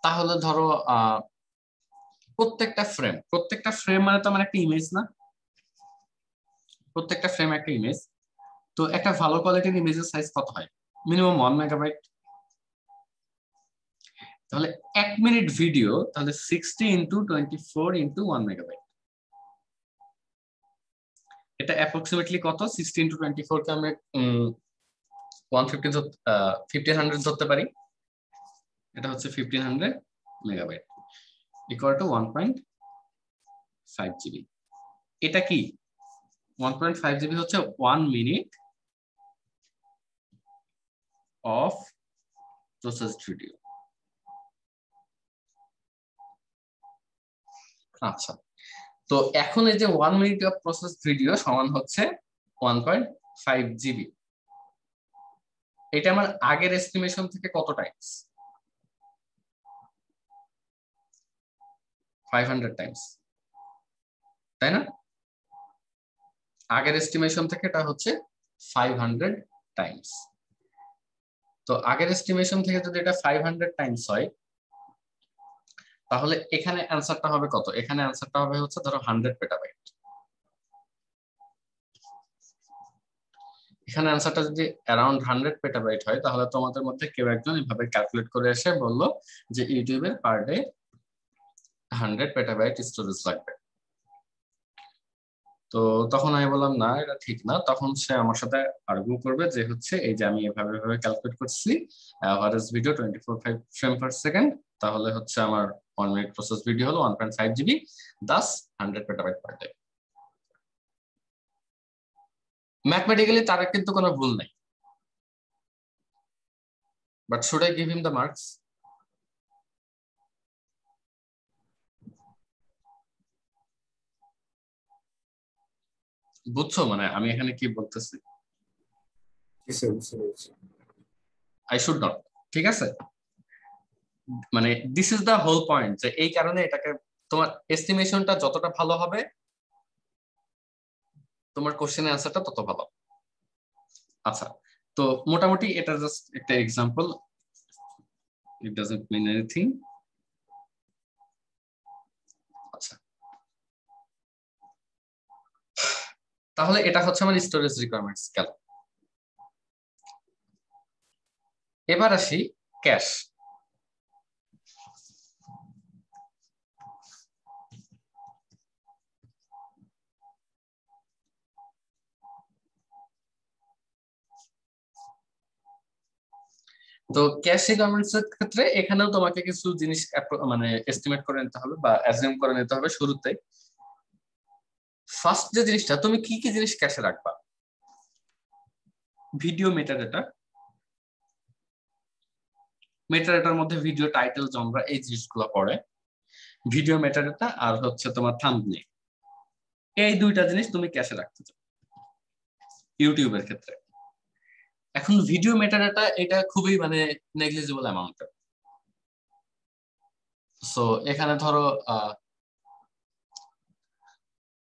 তাহলে ধরো প্রত্যেকটা ফ্রেম মানে তো আমার একটা ইমেজ না, প্রত্যেকটা ফ্রেম একটা ইমেজ। তো একটা ভালো কোয়ালিটির ইমেজের সাইজ কত হয়? Minimum 1 megabyte. তাহলে 1 মিনিট ভিডিও, তাহলে 60 ইন্টু 24 ইন্টু 1 মেগাবাইট। এটা অ্যাপ্রক্সিমেটলি কত? 60 ইন্টু 24 কে আমরা 1500 ধরতে পারি। এটা হচ্ছে 1500 মেগাবাইট ইকুয়াল টু 1.5 জিবি। এটা কি 1.5 জিবি হচ্ছে 1 মিনিট অফ প্রসেসড ভিডিও। আচ্ছা, তো এখন এই যে 1 মিনিট অফ প্রসেসড ভিডিও সমান হচ্ছে 1.5 জিবি। এটা আমার আগের এস্টিমেশন থেকে কত টাইমস? 500 টাইমস, তাই না? আগের এস্টিমেশন থেকে এটা হচ্ছে 500 টাইমস। তো আগের এস্টিমেশন থেকে যদি এটা 500 টাইমস হয়, তাহলে এখানে অ্যানসারটা হবে কত? এখানে অ্যানসারটা হবে হচ্ছে ধরো 100 পেটাবাইট। এখানে অ্যানসারটা যদি অ্যারাউন্ড 100 পেটাবাইট হয়, তাহলে তোমাদের মধ্যে কেউ একজন এভাবে ক্যালকুলেট করে এসে বলল যে ইউটিউবের পার ডে 100 পেটাবাইট স্টোরেজ লাগবে। তো তখন আমি বললাম না, এটা ঠিক না। তখন সে আমার সাথে আর্গু করবে যে হচ্ছে এই যে আমি এভাবে ক্যালকুলেট করছি, average video 24 frame per second, তাহলে হচ্ছে আমার 1 মিনিট প্রসেস ভিডিও হলো 1.5 GB, Das 100 petabyte per day. Mathematically তার কিন্তু কোনো ভুল নাই, but should I give him the marks? বুঝছো মানে আমি এখানে কি বলতেছি? আই শুড নট, ঠিক আছে? মানে this is the whole point, যে এই কারণে এটাকে তোমার এস্টিমেশনটা যতটা ভালো হবে, তোমার কোশ্চেনের অ্যান্সারটা তত ভালো। আচ্ছা, তো মোটামুটি এটা জাস্ট একটা example, it doesn't mean anything. আচ্ছা, তাহলে এটা হচ্ছে আমার স্টোরেজ রিকোয়ারমেন্টস গেল। এবার আসি ক্যাশ। তো ক্যাশ রিকোয়ারমেন্টস এর ক্ষেত্রে এখানেও তোমাকে কিছু জিনিস মানে এস্টিমেট করে নিতে হবে বা অ্যাজিউম করে নিতে হবে শুরুতে। ফার্স্ট যে জিনিসটা, তুমি কি কি জিনিস ক্যাশে রাখবা? ভিডিও মেটাডাটা, মেটাডাটার মধ্যে ভিডিও টাইটেল, জনরা, এই জিনিসগুলো পড়ে। ভিডিও মেটাডাটা আর হচ্ছে তোমার থাম্বনেল, এই দুইটা জিনিস তুমি ক্যাশে রাখতে চাও ইউটিউবের ক্ষেত্রে। এখন ভিডিও মেটাডাটা এটা খুবই মানে নেগলিজিবল অ্যামাউন্ট। সো এখানে ধরো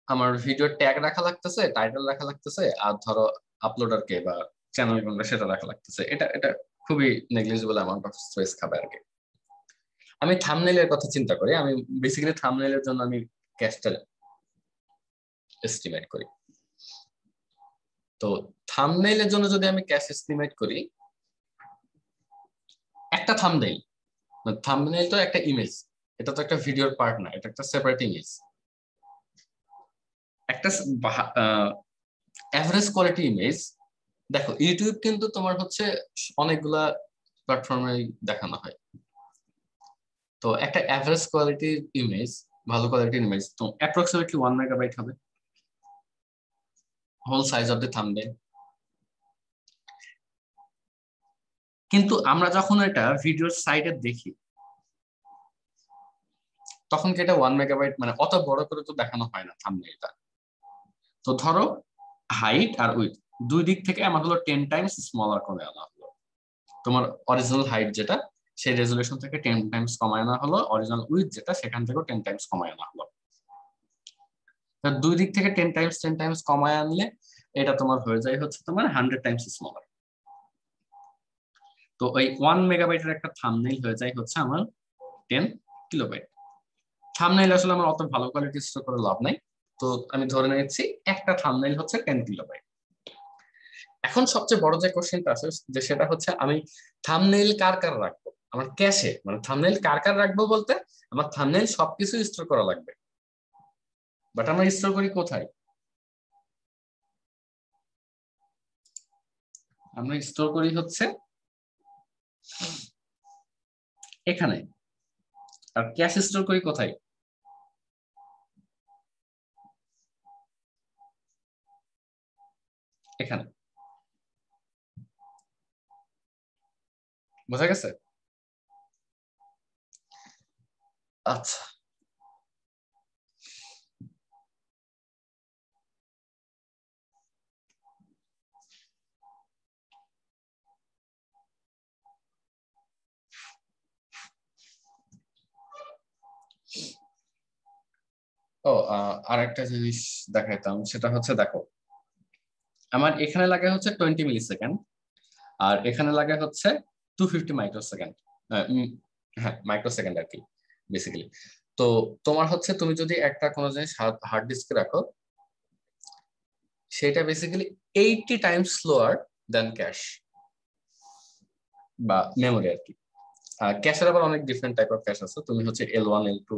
আমার ভিডিও ট্যাগ রাখা লাগতেছে, টাইটেল রাখা লাগতেছে, আর ধরো আপলোডার কে বা চ্যানেল কোনটা সেটা রাখা লাগতেছে। এটা এটা খুবই নেগলিজিবল অ্যামাউন্ট অফ স্পেস খাবে আর কি। আমি থাম্বনেইলের কথা চিন্তা করি, আমি বেসিক্যালি থাম্বনেইলের জন্য আমি ক্যাশটা এস্টিমেট করি। তো থাম্বনেইলের জন্য যদি আমি ক্যাশ এস্টিমেট করি, একটা থাম্বনেইল, থাম্বনেইল তো একটা ইমেজ, এটা তো একটা ভিডিওর পার্ট না, এটা একটা সেপারেট ইমেজ। একটা এভারেজ কোয়ালিটি ইমেজ, দেখো ইউটিউব কিন্তু তোমার হচ্ছে অনেকগুলা প্ল্যাটফর্মে দেখানো হয়। তো একটা এভারেজ কোয়ালিটির ইমেজ, ভালো কোয়ালিটির ইমেজ তো অ্যাপ্রক্সিমেটলি 1 মেগাবাইট হবে, whole size of the thumbnail. কিন্তু আমরা যখন এটা ভিডিওর সাইডে দেখি তখন কি এটা 1 মেগাবাইট মানে অত বড় করে তো দেখানো হয় না থাম্বনেইলটা। তো ধরো হাইট আর উইথ দুই দিক থেকে আমার হলো 10 টাইমস স্মলার করে আনা হলো। তোমার অরিজিনাল হাইট যেটা সেই রেজুলেশন থেকে 10 টাইমস কমায় আনা হলো, অরিজিনাল উইথ যেটা সেখান থেকেও 10 টাইমস কমায় আনা হলো। দুই দিক থেকে 10 টাইমস কমায় আনলে এটা তোমার হয়ে যায় হচ্ছে তোমার 100 টাইমস স্মলার। তো ওই 1 মেগাবাইটের একটা থাম্বনেইল হয়ে যায় হচ্ছে আমার 10 কিলোবাইট। থাম্বনেইল আসলে আমার অত ভালো কোয়ালিটি স্টোর করে লাভ নাই, তো আমি ধরে নিয়েছি একটা থাম্বনেইল হচ্ছে 10 কিলোবাইট। এখন সবচেয়ে বড় যে কোশ্চেনটা আছে যে সেটা হচ্ছে আমি থাম্বনেইল কার কার রাখবো আমার ক্যাশে, মানে থাম্বনেইল কার কার রাখবো বলতে আমার থাম্বনেইল সবকিছু স্টোর করা লাগবে, বাট আমরা স্টোর করি কোথায়? আমরা স্টোর করি হচ্ছে এখানে। আর ক্যাশ স্টোর করি কোথায়? এখানে। বোঝা গেছে? আচ্ছা, ও আর একটা জিনিস দেখাইতাম, সেটা হচ্ছে দেখো আমার এখানে লাগে হচ্ছে 20 মিলি সেকেন্ড আর এখানে লাগে হচ্ছে 250 মাইক্রোসেকেন্ড। হ্যাঁ মাইক্রোসেকেন্ড আর কি বেসিক্যালি। তো তোমার হচ্ছে তুমি যদি একটা কোনো জিনিস হার্ড ডিস্কে রাখো সেটা বেসিক্যালি 80 টাইমস স্লোয়ার দেন ক্যাশ বা মেমোরি আর কি। ক্যাশের আবার অনেক ডিফারেন্ট টাইপ অফ ক্যাশ আছে, তুমি হচ্ছে L1 L2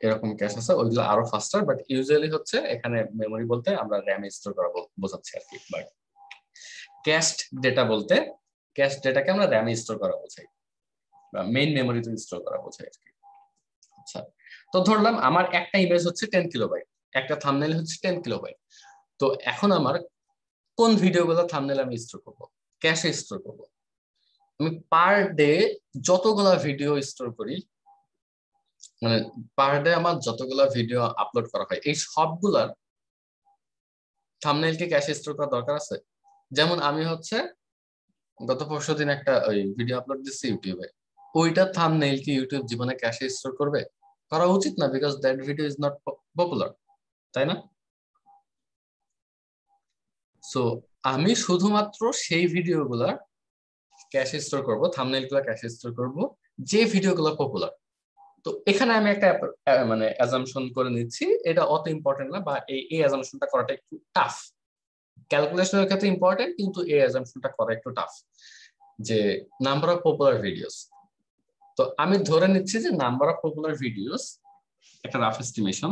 এরকম ক্যাশ আছে, ওইগুলো আরো ফাস্টার, বাট ইউজুয়ালি হচ্ছে এখানে মেমোরি বলতে আমরা র্যামে স্টোর করা বোঝাচ্ছি আর কি। বাট ক্যাশড ডেটা বলতে ক্যাশ ডেটাকে আমরা র্যামে স্টোর করা বোঝাই বা মেইন মেমোরিতে স্টোর করা বোঝাই আর কি। আচ্ছা, তো ধরলাম আমার একটা ইমেজ হচ্ছে 10 কিলোবাইট, একটা থাম্বনেইল হচ্ছে 10 কিলোবাইট। তো এখন আমার কোন ভিডিওগুলো থাম্বনেইল আমি স্টোর করব? ক্যাশে স্টোর করব। আমি পার ডে যতগুলা ভিডিও স্টোর করি, মানে পার ডে আমার যতগুলা ভিডিও আপলোড করা হয় এই সবগুলার থাম্বনেইল কি ক্যাশে স্টোর করা দরকার আছে? যেমন আমি হচ্ছে গত পরশুদিন একটা ওই ভিডিও আপলোড দিচ্ছি ইউটিউবে, ওইটা থাম্বনেইল কি ইউটিউব জীবনে ক্যাশে স্টোর করবে? করা উচিত না, because that video is not popular, তাই না? সো আমি শুধুমাত্র সেই ভিডিওগুলা ক্যাশে স্টোর করব, থাম্বনেইল গুলা ক্যাশে স্টোর করব যে ভিডিওগুলো পপুলার। তো এখানে আমি একটা মানে অ্যাজাম্পশন করে নিচ্ছি, এটা অত ইম্পর্টেন্ট না, বা এই অ্যাজাম্পশনটা করাটা একটু টাফ। ক্যালকুলেশনের ক্ষেত্রে ইম্পর্টেন্ট কিন্তু এই অ্যাজাম্পশনটা করা একটু টাফ, যে নাম্বার অফ পপুলার ভিডিওস। তো আমি ধরে নিচ্ছি যে নাম্বার অফ পপুলার ভিডিওস একটা রাফ এস্টিমেশন,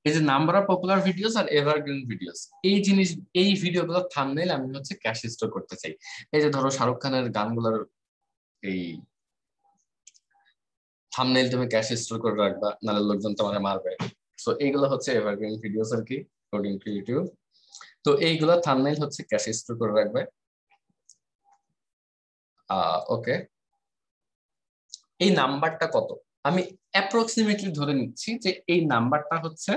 এই যে নাম্বার অফ পপুলার ভিডিওস আর এভারগ্রিন ভিডিওস, এই জিনিস এই ভিডিওগুলোর থাম্বনেইল আমি হচ্ছে ক্যাশ স্টোর করতে চাই। এই যে ধরো শাহরুখ খানের গানগুলোর এই থাম্বনেইল তুমি ক্যাশ স্টোর করে রাখবা, নাহলে লোকজন তোমার মারবে। সো এইগুলো হচ্ছে এভারগ্রিন ভিডিওস আর কি অ্যাকর্ডিং টু ইউটিউব। তো এইগুলা থাম্বনেইল হচ্ছে ক্যাশ স্টোর করে রাখবে। ওকে, এই নাম্বারটা কত? আমি অ্যাপ্রক্সিমেটলি ধরে নিচ্ছি যে এই নাম্বারটা হচ্ছে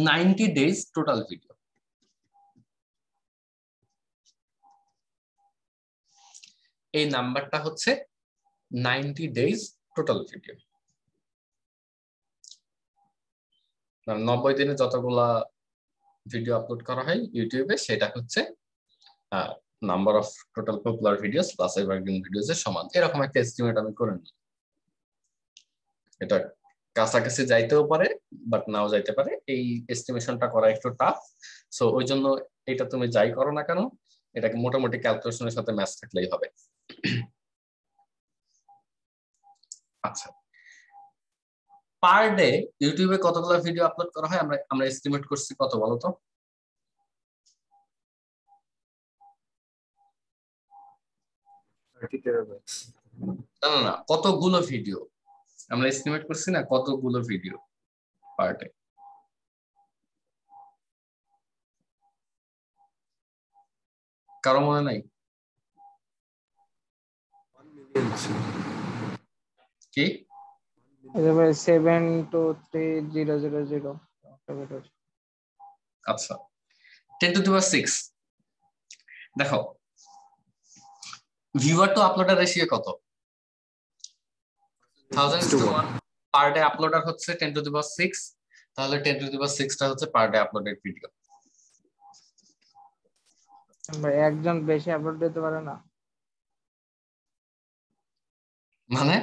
90 ডেজ টোটাল ভিডিও। এই নাম্বারটা হচ্ছে 90 ডেজ টোটাল ভিডিও, 90 দিনে যতগুলা ভিডিও আপলোড করা হয় ইউটিউবে সেটা হচ্ছে number of total popular videos plus evergreen videos এর সমান, এরকম একটা এস্টিমেট আমি করে নিই। এটা কাছাকাছি যাইতেও পারে বাট নাও যাইতে পারে, এই এস্টিমেশনটা করা একটু টাফ। সো ওই জন্য এটা তুমি যাই করো না কেন, এটাকে মোটামুটি ক্যালকুলেশনের সাথে ম্যাচ থাকলেই হবে। আচ্ছা, পার ডে ইউটিউবে কতগুলো ভিডিও আপলোড করা হয় আমরা আমরা এস্টিমেট করছি কত বলো তো? না না না, কতগুলো ভিডিও আমরা এস্টিমেট করছি না, কতগুলো ভিডিও পার ডে? কারো মনে নাই কি? 723,000। আচ্ছা, 10⁶। দেখো ভিউয়ার টু আপলোডার রেশিও কত? 1000:1। পার ডে আপলোডার হচ্ছে 10⁶, তাহলে 10⁶ হচ্ছে পার ডে আপলোডেড ভিডিও। একজন বেশি আপলোড দিতে পারে না? মানে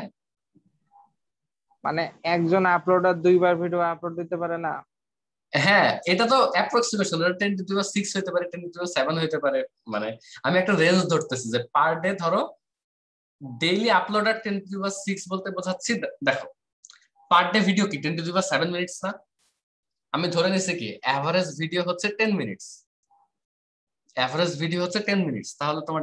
মানে একজন আপলোডার দুইবার ভিডিও আপলোড দিতে পারে না? হ্যাঁ, এটা তো অ্যাপ্রক্সিমেশন, 10⁶ হতে পারে, 10⁶ হতে পারে। মানে আমি একটা রেঞ্জ ধরতেছি যে পার ডে ধরো ডেইলি আপলোডার 10⁶ বলতে বোঝাচ্ছি। দেখো পার ডে ভিডিও কি 10⁶ মিনিটস না? আমি ধরে নিছি কি এভারেজ ভিডিও হচ্ছে 10 মিনিটস, এভারেজ ভিডিও হচ্ছে 10 মিনিটস, তাহলে তোমার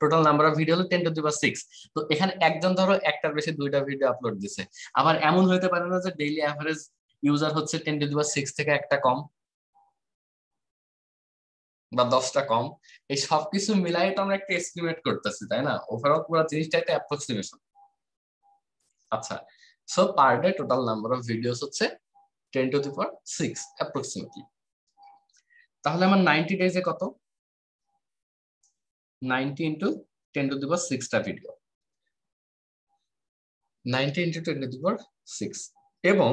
টোটাল নাম্বার অফ ভিডিও হলো 10⁶। তো এখানে একজন ধরো একটার বেশি দুইটা ভিডিও আপলোড দিছে, আবার এমন হইতে পারে না যে ডেইলি এভারেজ ইউজার হচ্ছে 10⁶ থেকে একটা কম বা 10টা কম, এই সবকিছু মিলাই তো আমরা একটা এস্টিমেট করতেছি, তাই না? ওভারঅল পুরো জিনিসটা একটা অ্যাপ্রক্সিমেশন। আচ্ছা, so per day total number of videos হচ্ছে 10⁶ অ্যাপ্রক্সিমেটলি। তাহলে আমার 90 ডেজে কত? 90 ইন্টু 10⁶ ভিডিও, 90 ইন্টু 10⁶। এবং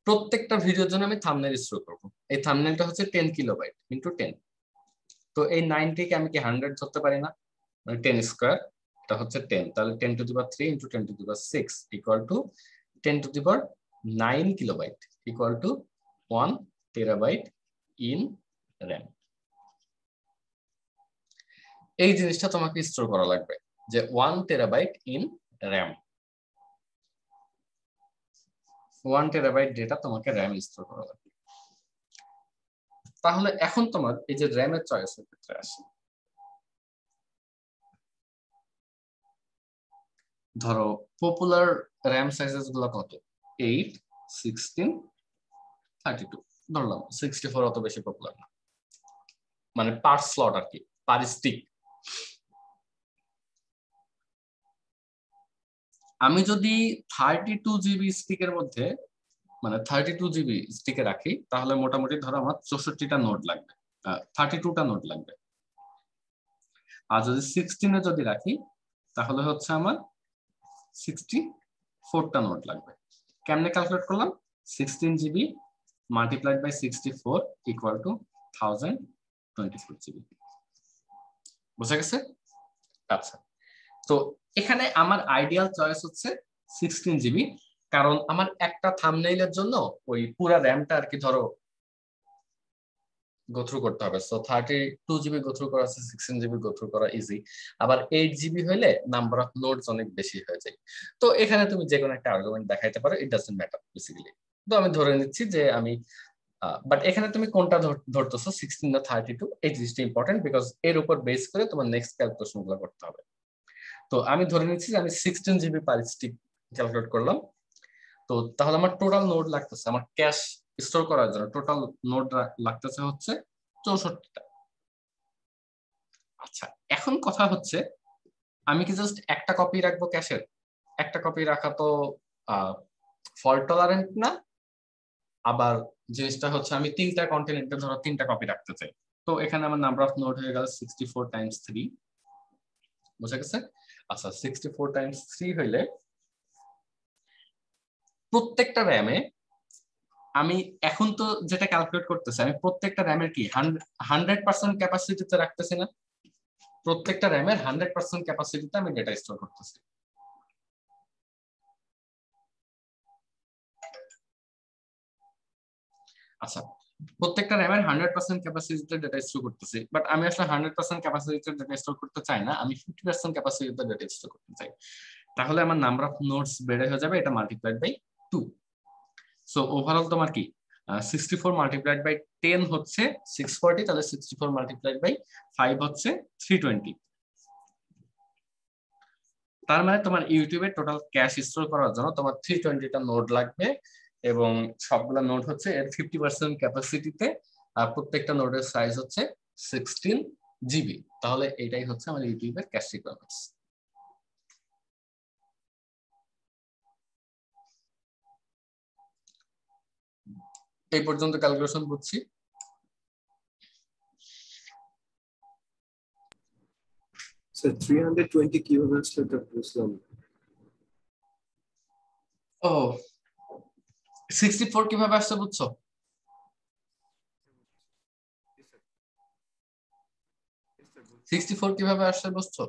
প্রত্যেকটা ভিডিওর জন্য আমি থাম্বনেল স্টোর করবো। এই থাম্বনেলটা হচ্ছে 10 কিলোবাইট ইন্টু 10। তো এই 90 কে আমি কি 100 ধরতে পারি না? মানে 10 স্কোয়ার, এটা হচ্ছে 10, তাহলে 10⁻³ into 10⁶ equal to 10⁹ kilobyte equal to 1 terabyte in RAM. এই জিনিসটা তোমাকে স্টোর করা লাগবে যে 1 terabyte in RAM, 1 terabyte data তোমাকে র্যাম স্টোর করা লাগবে। তাহলে এখন তোমার এই যে র্যামের চয়েসের ক্ষেত্রে আসি, ধরো পপুলার র্যাম সাইজেস গুলো কত? 8, 16, 32। ধরলাম 64 অত বেশি পপুলার না, মানে পার স্লট আর কি, পার স্টিক। আমি যদি 32 জিবি স্টিকের মধ্যে, মানে 32 জিবি স্টিকে রাখি, তাহলে মোটামুটি ধরো আমার 64টা নোড লাগবে, 32টা নোড লাগবে। আর যদি 16 এ যদি রাখি তাহলে হচ্ছে আমার 64টা নোড লাগবে। কেমনে ক্যালকুলেট করলাম? 16 GB multiplied by 64 equal to 1024 GB. বুঝা গেছে? আচ্ছা, তো এখানে আমার আইডিয়াল চয়েস হচ্ছে 16 জিবি, কারণ আমার একটা থাম্বনেইলের জন্য ওই পুরো র্যামটা আর কি ধরো গো থ্রু করতে হবে। সো 32 জিবি গো থ্রু করা আছে, 16 জিবি গো থ্রু করা ইজি। আবার 8 জিবি হইলে নাম্বার অফ নোডস অনেক বেশি হয়ে যায়। তো এখানে তুমি যে কোনো একটা আর্গুমেন্ট দেখাইতে পারো, ইট ডাজন্ট ম্যাটার বেসিক্যালি। তো আমি ধরে নিচ্ছি যে আমি বাট এখানে তুমি কোনটা ধরতেছো, 16 না 32, এই জিনিসটা ইম্পর্টেন্ট, বিকজ এর উপর বেস করে তোমার নেক্সট ক্যালকুলেশন গুলো করতে হবে। তো আমি ধরে নিচ্ছি যে আমি 16 জিবি পার স্টিক ক্যালকুলেট করলাম। তো তাহলে আমার টোটাল নোড লাগতেছে, আমার ক্যাশ স্টোর করার জন্য টোটাল নোড লাগতেছে হচ্ছে 64টা। আচ্ছা, এখন কথা হচ্ছে আমি কি জাস্ট একটা কপি রাখবো ক্যাশের? একটা কপি রাখা তো ফল্ট টলারেন্ট না। আবার জিনিসটা হচ্ছে আমি 3টা কন্টিনেন্টে ধরো 3টা কপি রাখতে চাই, তো এখানে আমার নাম্বার অফ নোড হয়ে গেল 64 টাইমস 3। বুঝা গেছে? আচ্ছা, 64 টাইমস 3 হইলে প্রত্যেকটা র্যামে আমি এখন তো যেটা ক্যালকুলেট করতেছি, আমি প্রত্যেকটা র্যামের কি 100% ক্যাপাসিটিতে রাখতেছি না, প্রত্যেকটা র্যামের 100% ক্যাপাসিটিতে আমি ডেটা স্টোর করতেছি। আচ্ছা, প্রত্যেকটা র্যামের 100% ক্যাপাসিটিতে ডেটা স্টোর করতেছি, বাট আমি আসলে 100% ক্যাপাসিটিতে ডেটা স্টোর করতে চাই না, আমি 50% ক্যাপাসিটিতে ডেটা স্টোর করতে চাই। তাহলে আমার নাম্বার অফ নোডস বেড়ে হয়ে যাবে এটা মাল্টিপ্লাইড বাই 2। সো ওভারঅল তোমার কি 64 মাল্টিপ্লাইড বাই 10 হচ্ছে 640, তাহলে 64 মাল্টিপ্লাইড বাই 5 হচ্ছে 320। তার মানে তোমার ইউটিউবে টোটাল ক্যাশ স্টোর করার জন্য তোমার 320টা নোড লাগবে, এবং সবগুলা নোড হচ্ছে এর 50% ক্যাপাসিটিতে, আর প্রত্যেকটা নোডের সাইজ হচ্ছে 16 জিবি। তাহলে এটাই হচ্ছে আমার ইউটিউবের ক্যাশ রিকোয়ারমেন্টস। এই পর্যন্ত ক্যালকুলেশন বুঝছি। স্যার 320 কিভাবে আসলে এটা বুঝলাম। ও 64 কিভাবে আসছে বুঝছো? জি স্যার, জি স্যার, 64 কিভাবে আসছে বুঝছো?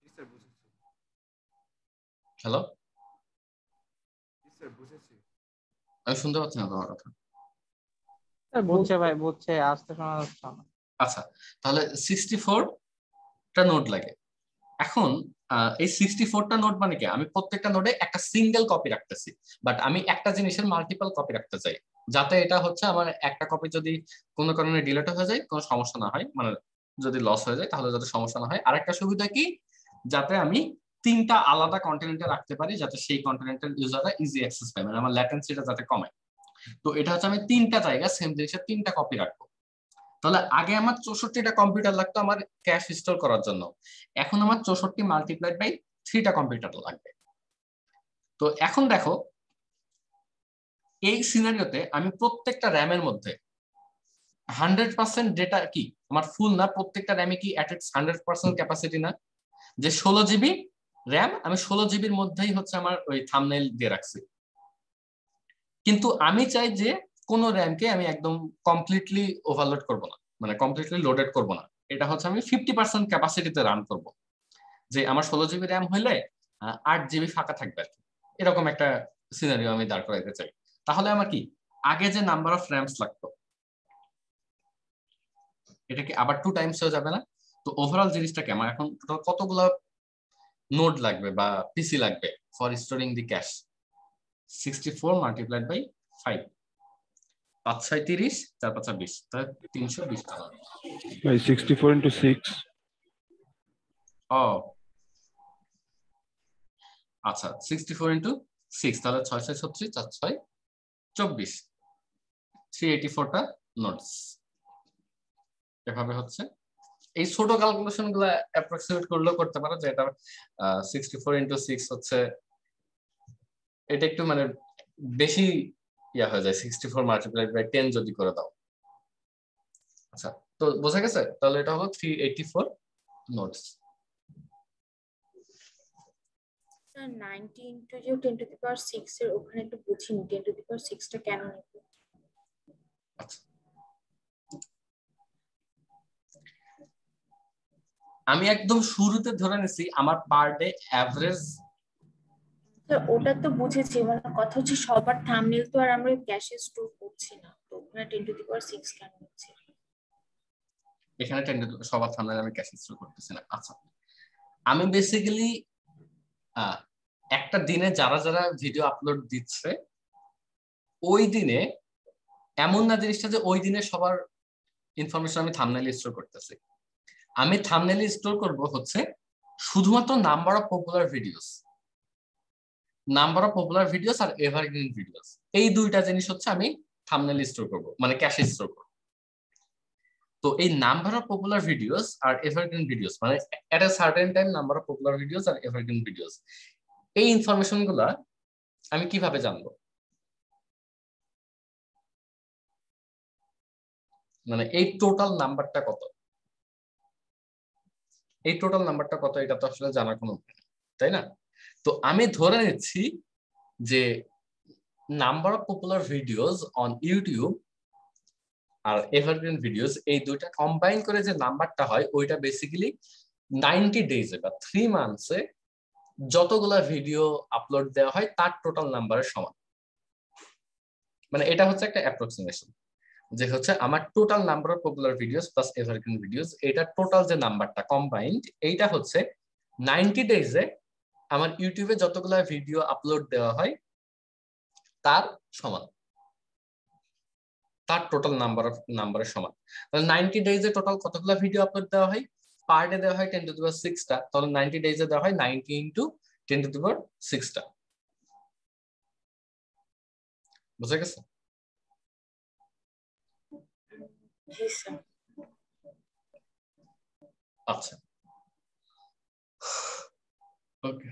জি স্যার বুঝেছি, হ্যালো, জি স্যার বুঝেছি। আমি শুনতে পাচ্ছি না তোমার কথা। বুঝছে ভাই, বুঝছে, আসতে শোনা যাচ্ছে না। আচ্ছা, তাহলে 64টা নোড লাগে। এখন এই 64টা নোড মানে কি, আমি প্রত্যেকটা নোডে একটা সিঙ্গেল কপি রাখতেছি, বাট আমি একটা জিনিসের মাল্টিপল কপি রাখতে চাই, যাতে এটা হচ্ছে আমার একটা কপি যদি কোনো কারণে ডিলিট হয়ে যায় কোনো সমস্যা না হয়, মানে যদি লস হয়ে যায় তাহলে যাতে সমস্যা না হয়। আরেকটা সুবিধা কি, যাতে আমি 3টা আলাদা কন্টিনেন্টে রাখতে পারি, যাতে সেই কন্টিনেন্টের ইউজাররা ইজি অ্যাক্সেস পায়, মানে আমার ল্যাটেন্সিটা যাতে কমে। তো এটা হচ্ছে আমি 3টা জায়গা সেম জিনিসের 3টা কপি রাখবো। তাহলে আগে আমার 64টা কম্পিউটার লাগতো আমার ক্যাশ স্টোর করার জন্য, এখন আমার 64 মাল্টিপ্লাইড বাই 3টা কম্পিউটার লাগবে। তো এখন দেখো, এই সিনারিওতে আমি প্রত্যেকটা র্যামের মধ্যে 100% ডেটা কি আমার ফুল না, প্রত্যেকটা র্যামে কি অ্যাট ইটস 100% ক্যাপাসিটি না, যে 16 জিবি র্যাম, আমি 16 জিবির মধ্যেই হচ্ছে আমার ওই থাম্বনেইল দিয়ে রাখছি। কিন্তু আমি চাই যে কোন র্যামকে আমি একদম কমপ্লিটলি ওভারলোড করব না, মানে কমপ্লিটলি লোডেড করব না, এটা হচ্ছে আমি 50% ক্যাপাসিটিতে রান করব, যে আমার 16 জিবি র্যাম হইলে 8 জিবি ফাঁকা থাকবে আর কি। এরকম একটা সিনারিও আমি দাঁড় করাইতে চাই। তাহলে আমার কি আগে যে নাম্বার অফ র্যামস লাগতো এটা কি আবার 2 টাইমস হয়ে যাবে না? তো ওভারঅল জিনিসটা কি, আমার এখন টোটাল কতগুলো নোড লাগবে বা পিসি লাগবে for storing the cache? 64 multiplied by 5, 5 6 30, 4 5 20, তাহলে 320 টা। By 64 into 6. ও আচ্ছা, 64 ইন্টু 6, তাহলে 6 6 36, 4 6 24, 384টা নোটস এভাবে হচ্ছে। এই ছোট ক্যালকুলেশন গুলা অ্যাপ্রক্সিমেট করলেও করতে পারো, যে এটা 64 ইন্টু 6 হচ্ছে, এটা একটু মানে বেশি ইয়া হয়ে যায়, 64 মাল্টিপ্লাইড বাই 10 যদি করে দাও। আচ্ছা, তো বোঝা গেছে, তাহলে এটা হলো 384 নোটস। স্যার 90 ইন্টু যে 10 টু দি পাওয়ার 6 এর ওখানে একটু বুঝিনি 10 টু দি পাওয়ার 6 টা কেন নেব? আচ্ছা, আমি একদম শুরুতে ধরে নিছি আমার পার ডে অ্যাভারেজ। স্যার ওটা তো বুঝেছি, মানে কথা হচ্ছে সবার থাম্বনেইল তো আর আমরা ক্যাশে স্টোর করছি না, তো ওখানে 10 টু দি পাওয়ার 6 কেন হচ্ছে? এখানে সবার সামনে আমি ক্যাশ স্টোর করতেছি না। আচ্ছা, আমি বেসিক্যালি একটা দিনে যারা যারা ভিডিও আপলোড দিচ্ছে ওই দিনে, এমন না জিনিসটা যে ওই দিনে সবার ইনফরমেশন আমি থাম্বনেইলে স্টোর করতেছি। আমি থাম্বনেইলে স্টোর করব হচ্ছে শুধুমাত্র number of popular videos, number of popular videos আর এভারগ্রিন ভিডিওস, এই দুইটা জিনিস হচ্ছে আমি থাম্বনেইলে স্টোর করব, মানে ক্যাশে স্টোর করব। তো এই নাম্বার অফ পপুলার ভিডিওস আর এভারগ্রিন ভিডিওস, মানে at a certain time number of popular videos আর এভারগ্রিন ভিডিওস, এই ইনফরমেশন গুলা আমি কিভাবে জানবো? মানে এই টোটাল নাম্বারটা কত, এই টোটাল নাম্বারটা কত, এটা তো আসলে জানার কোনো উপায় নেই, তাই না? তো আমি ধরে নিচ্ছি যে number of popular videos on YouTube আর এভারগ্রিন ভিডিওস, এই দুইটা কম্বাইন করে যে নাম্বারটা হয় ওইটা বেসিক্যালি 90 ডেজে বা 3 মান্থসে যতগুলা ভিডিও আপলোড দেওয়া হয় তার টোটাল নাম্বারের সমান। মানে এটা হচ্ছে একটা অ্যাপ্রক্সিমেশন, যে হচ্ছে আমার total number of popular videos plus evergreen videos, এটা টোটাল যে নাম্বারটা কম্বাইন্ড, এইটা হচ্ছে 90 ডেজে আমার ইউটিউবে যতগুলা ভিডিও আপলোড দেওয়া হয় তার সমান, তার টোটাল নাম্বারের সমান। তাহলে 90 ডেজে টোটাল কতগুলা ভিডিও আপলোড দেওয়া হয়? পার ডে দেওয়া হয় 10 টু দি পাওয়ার 6 টা, তাহলে 90 ডেজে দেওয়া হয় 90 ইনটু 10 টু দি পাওয়ার 6 টা। বুঝা গেছে? জি স্যার। আচ্ছা, ওকে।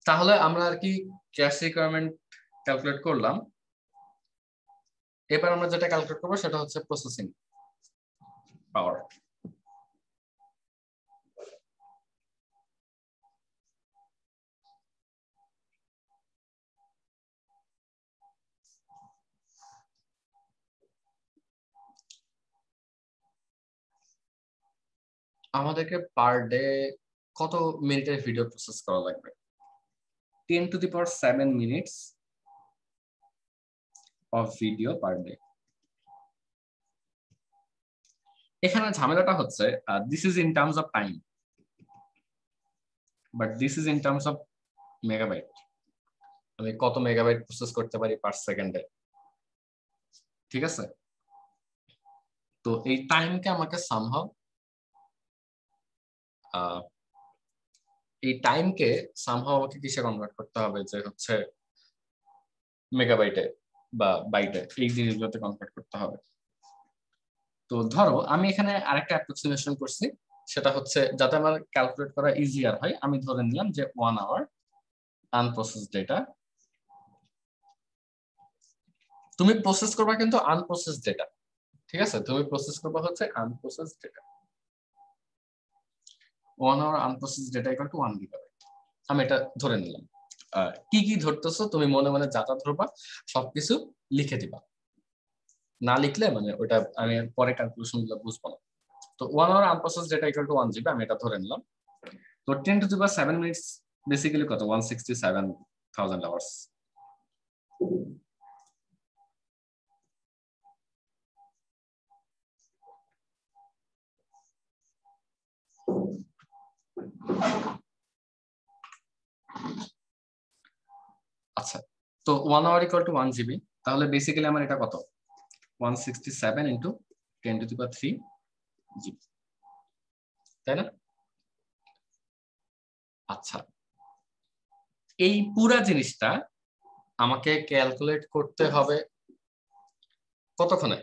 তাহলে আমরা আর কি ক্যাশ রিকোয়ারমেন্ট ক্যালকুলেট করলাম। এবার আমরা যেটা ক্যালকুলেট করবো সেটা হচ্ছে প্রসেসিং পাওয়ার। আমাদেরকে পার ডে কত মিনিটের ভিডিও প্রসেস করা লাগবে? 10 to the power 7 minutes of video per day. এখানে ঝামেলাটা হচ্ছে this is in terms of time, but this is in terms of megabyte. আমি কত মেগাবাইট প্রসেস করতে পারি পার সেকেন্ডে, ঠিক আছে? তো এই টাইমকে আমাকে সামহাউ আমাকে কিসে কনভার্ট করতে হবে, যে হচ্ছে মেগাবাইটে বা বাইটে, এই জিনিসগুলোতে কনভার্ট করতে হবে। তো ধরো আমি এখানে আরেকটা অ্যাপ্রক্সিমেশন করছি, সেটা হচ্ছে যাতে আমার ক্যালকুলেট করা ইজিয়ার হয়, আমি ধরে নিলাম যে 1 আওয়ার আনপ্রসেস ডেটা। তুমি প্রসেস করবা কিন্তু আনপ্রসেস ডেটা, ঠিক আছে? তুমি প্রসেস করবা হচ্ছে unprocess data. 1 hour unprocess data equal to 1 gigabyte. আমি এটা ধরে নিলাম। কি কি ধরতেছো তুমি মনে মনে যা যা ধরবা সবকিছু লিখে দিবা, না লিখলে মানে ওটা আমি পরে ক্যালকুলেশন গুলো বুঝবো না। তো 1 hour unprocess data equal to 1 GB, আমি এটা ধরে নিলাম। তো 10 to the power 7 minutes basically কত? 167,000 আওয়ার্স। আচ্ছা, তো 1 আওয়ার ইকুয়াল টু 1 জিবি, তাহলে বেসিক্যালি আমার এটা কত? 167 into 10 to the power 3 GB, তাই না? আচ্ছা, এই পুরা জিনিসটা আমাকে ক্যালকুলেট করতে হবে কতক্ষণে?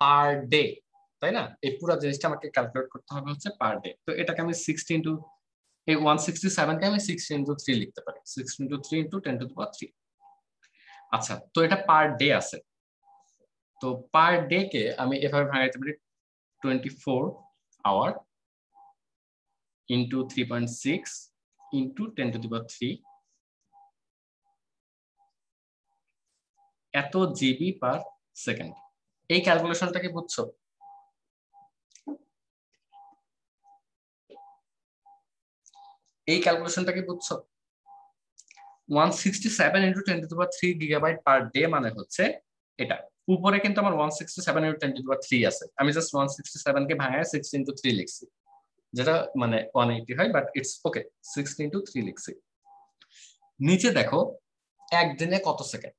পার ডে, তাই না? এই পুরা জিনিসটা আমাকে ক্যালকুলেট করতে হবে হচ্ছে পার ডে। তো এটাকে আমি 60 ইন্টু এই 167 কে আমি 60 ইন্টু 3 লিখতে পারি, 60 into 3 into 10 to the power 3। আচ্ছা, তো এটা পার ডে আছে। তো পার ডে কে আমি এভাবে ভাঙাইতে পারি 24 hour into 3.6 into 10 to the power 3, এত জিবি পার সেকেন্ড। এই ক্যালকুলেশনটা কি বুঝছো? এই ক্যালকুলেশনটা কি বুঝছো? 167 into 10 to the power 3 gigabyte per day মানে হচ্ছে এটা। উপরে কিন্তু আমার 167 ইন্টু 10 টু দি পাওয়ার 3 আছে, আমি জাস্ট 167 কে ভাঙায় 60 ইন্টু 3 লিখছি, যেটা মানে 180 হয়, বাট ইটস ওকে, 60 ইন্টু 3 লিখছি। নিচে দেখো একদিনে কত সেকেন্ড?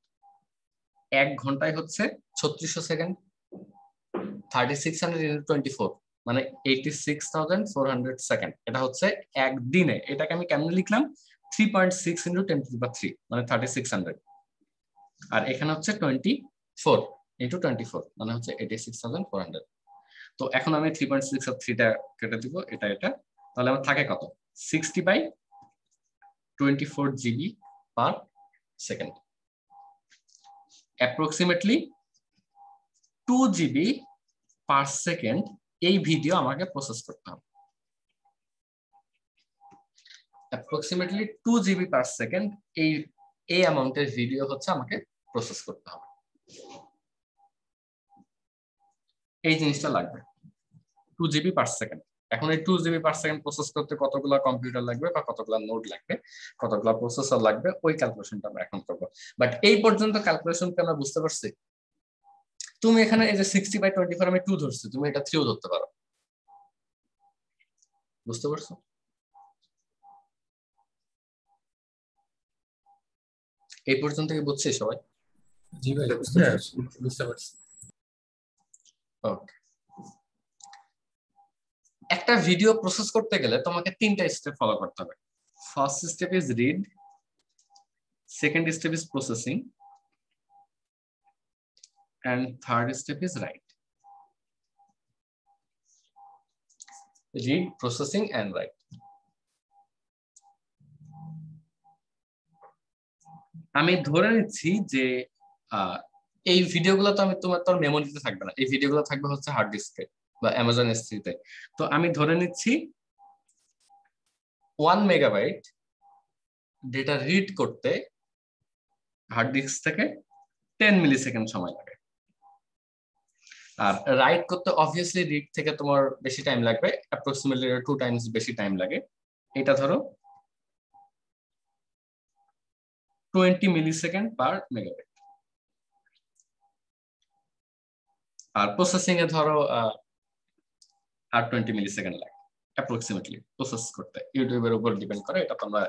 1 ঘন্টায় হচ্ছে 3600 সেকেন্ড, 3600 ইন্টু 24 মানে 86,400 সেকেন্ড। এটা হচ্ছে একদিনে। এটাকে আমি কেমনে লিখলাম? 3.6 ইন্টু 10 টু দি পাওয়ার 3 মানে 3600, আর এখানে হচ্ছে 24 ইন্টু 24 মানে হচ্ছে 86,400। তো এখন আমি 3.6 আর 3টা কেটে দিব, এটা এটা, তাহলে আমার থাকে কত? 60/24 GB per second, approximately 2 GB per second এই ভিডিও আমাকে প্রসেস করতে হবে। অ্যাপ্রক্সিমেটলি 2 জিবি পার সেকেন্ড এই অ্যামাউন্টের ভিডিও হচ্ছে আমাকে প্রসেস করতে হবে। এই জিনিসটা লাগবে 2 জিবি পার সেকেন্ড। এখন এই 2 জিবি পার সেকেন্ড প্রসেস করতে কতগুলো কম্পিউটার লাগবে বা কতগুলো নোড লাগবে, কতগুলো প্রসেসর লাগবে, ওই ক্যালকুলেশনটা আমরা এখন করবো। বাট এই পর্যন্ত ক্যালকুলেশনকে আমরা বুঝতে পারছি। তুমি এখানে এই যে 60/24 আমি 2 ধরছি, তুমি এটা 3ও ধরতে পারো। বুঝতে পারছো? এই পর্যন্ত কি বুঝছি সবাই? জি ভাই, হ্যাঁ। বুঝতে পারছি। ওকে, একটা ভিডিও প্রসেস করতে গেলে তোমাকে 3টা স্টেপ ফলো করতে হবে। First step is read, second step is processing, and third step is write. Read, processing and write. আমি ধরে নিচ্ছি যে এই ভিডিওগুলো তো আমি তোর মেমোরিতে থাকবে না, এই ভিডিওগুলো থাকবে হচ্ছে হার্ড ডিস্কে বা অ্যামাজন S3 তে। তো আমি ধরে নিচ্ছি 1 মেগাবাইট ডেটা রিড করতে হার্ড ডিস্ক থেকে 10 মিলি সেকেন্ড সময় লাগে। আর রাইট করতে অবভিয়াসলি রিড থেকে তোমার বেশি টাইম লাগবে, অ্যাপ্রক্সিমেটলি 2 টাইমস বেশি টাইম লাগে। এটা ধরো 20 মিলি সেকেন্ড পার মেগাবাইট। আর প্রসেসিং এ ধরো আর 20 মিলি সেকেন্ড লাগে অ্যাপ্রক্সিমেটলি প্রসেস করতে। ইউটিউবের উপর ডিপেন্ড করে, এটা তো আমরা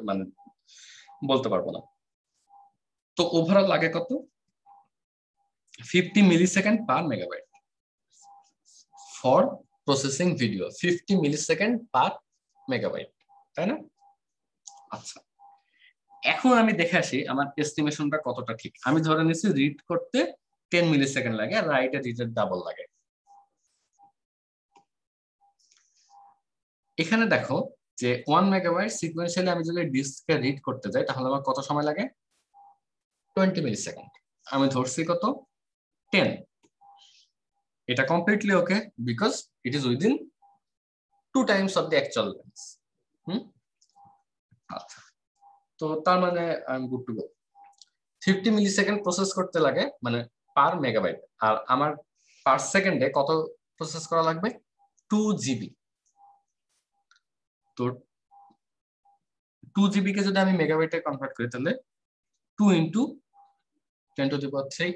মানে বলতে পারবো না। তো ওভারঅল লাগে কত? 50 মিলি second per megabyte for processing video. 50 milli second per megabyte, তাই না? আচ্ছা, এখন আমি দেখে আসি আমার এস্টিমেশনটা কতটা ঠিক। আমি ধরে নিচ্ছি রিড করতে 10 মিলি সেকেন্ড লাগে, আর রাইটে রিডের ডাবল লাগে। এখানে দেখো যে 1 মেগাবাইট সিকোয়েন্সিয়ালি আমি যদি ডিস্ককে রিড করতে যাই তাহলে আমার কত সময় লাগে? 20 মিলি সেকেন্ড। আমি ধরছি কত? 10। এটা completely okay because it is within 2 times of the actual length. আচ্ছা, তো তার মানে I am good to go. 50 milli second process করতে লাগে মানে পার মেগাবাইট, আর আমার পার সেকেন্ডে কত প্রসেস করা লাগবে? 2 জিবি। তো 2 জিবি কে যদি আমি মেগাবাইটে কনভার্ট করি তাহলে 2 ইন্টু 10⁻³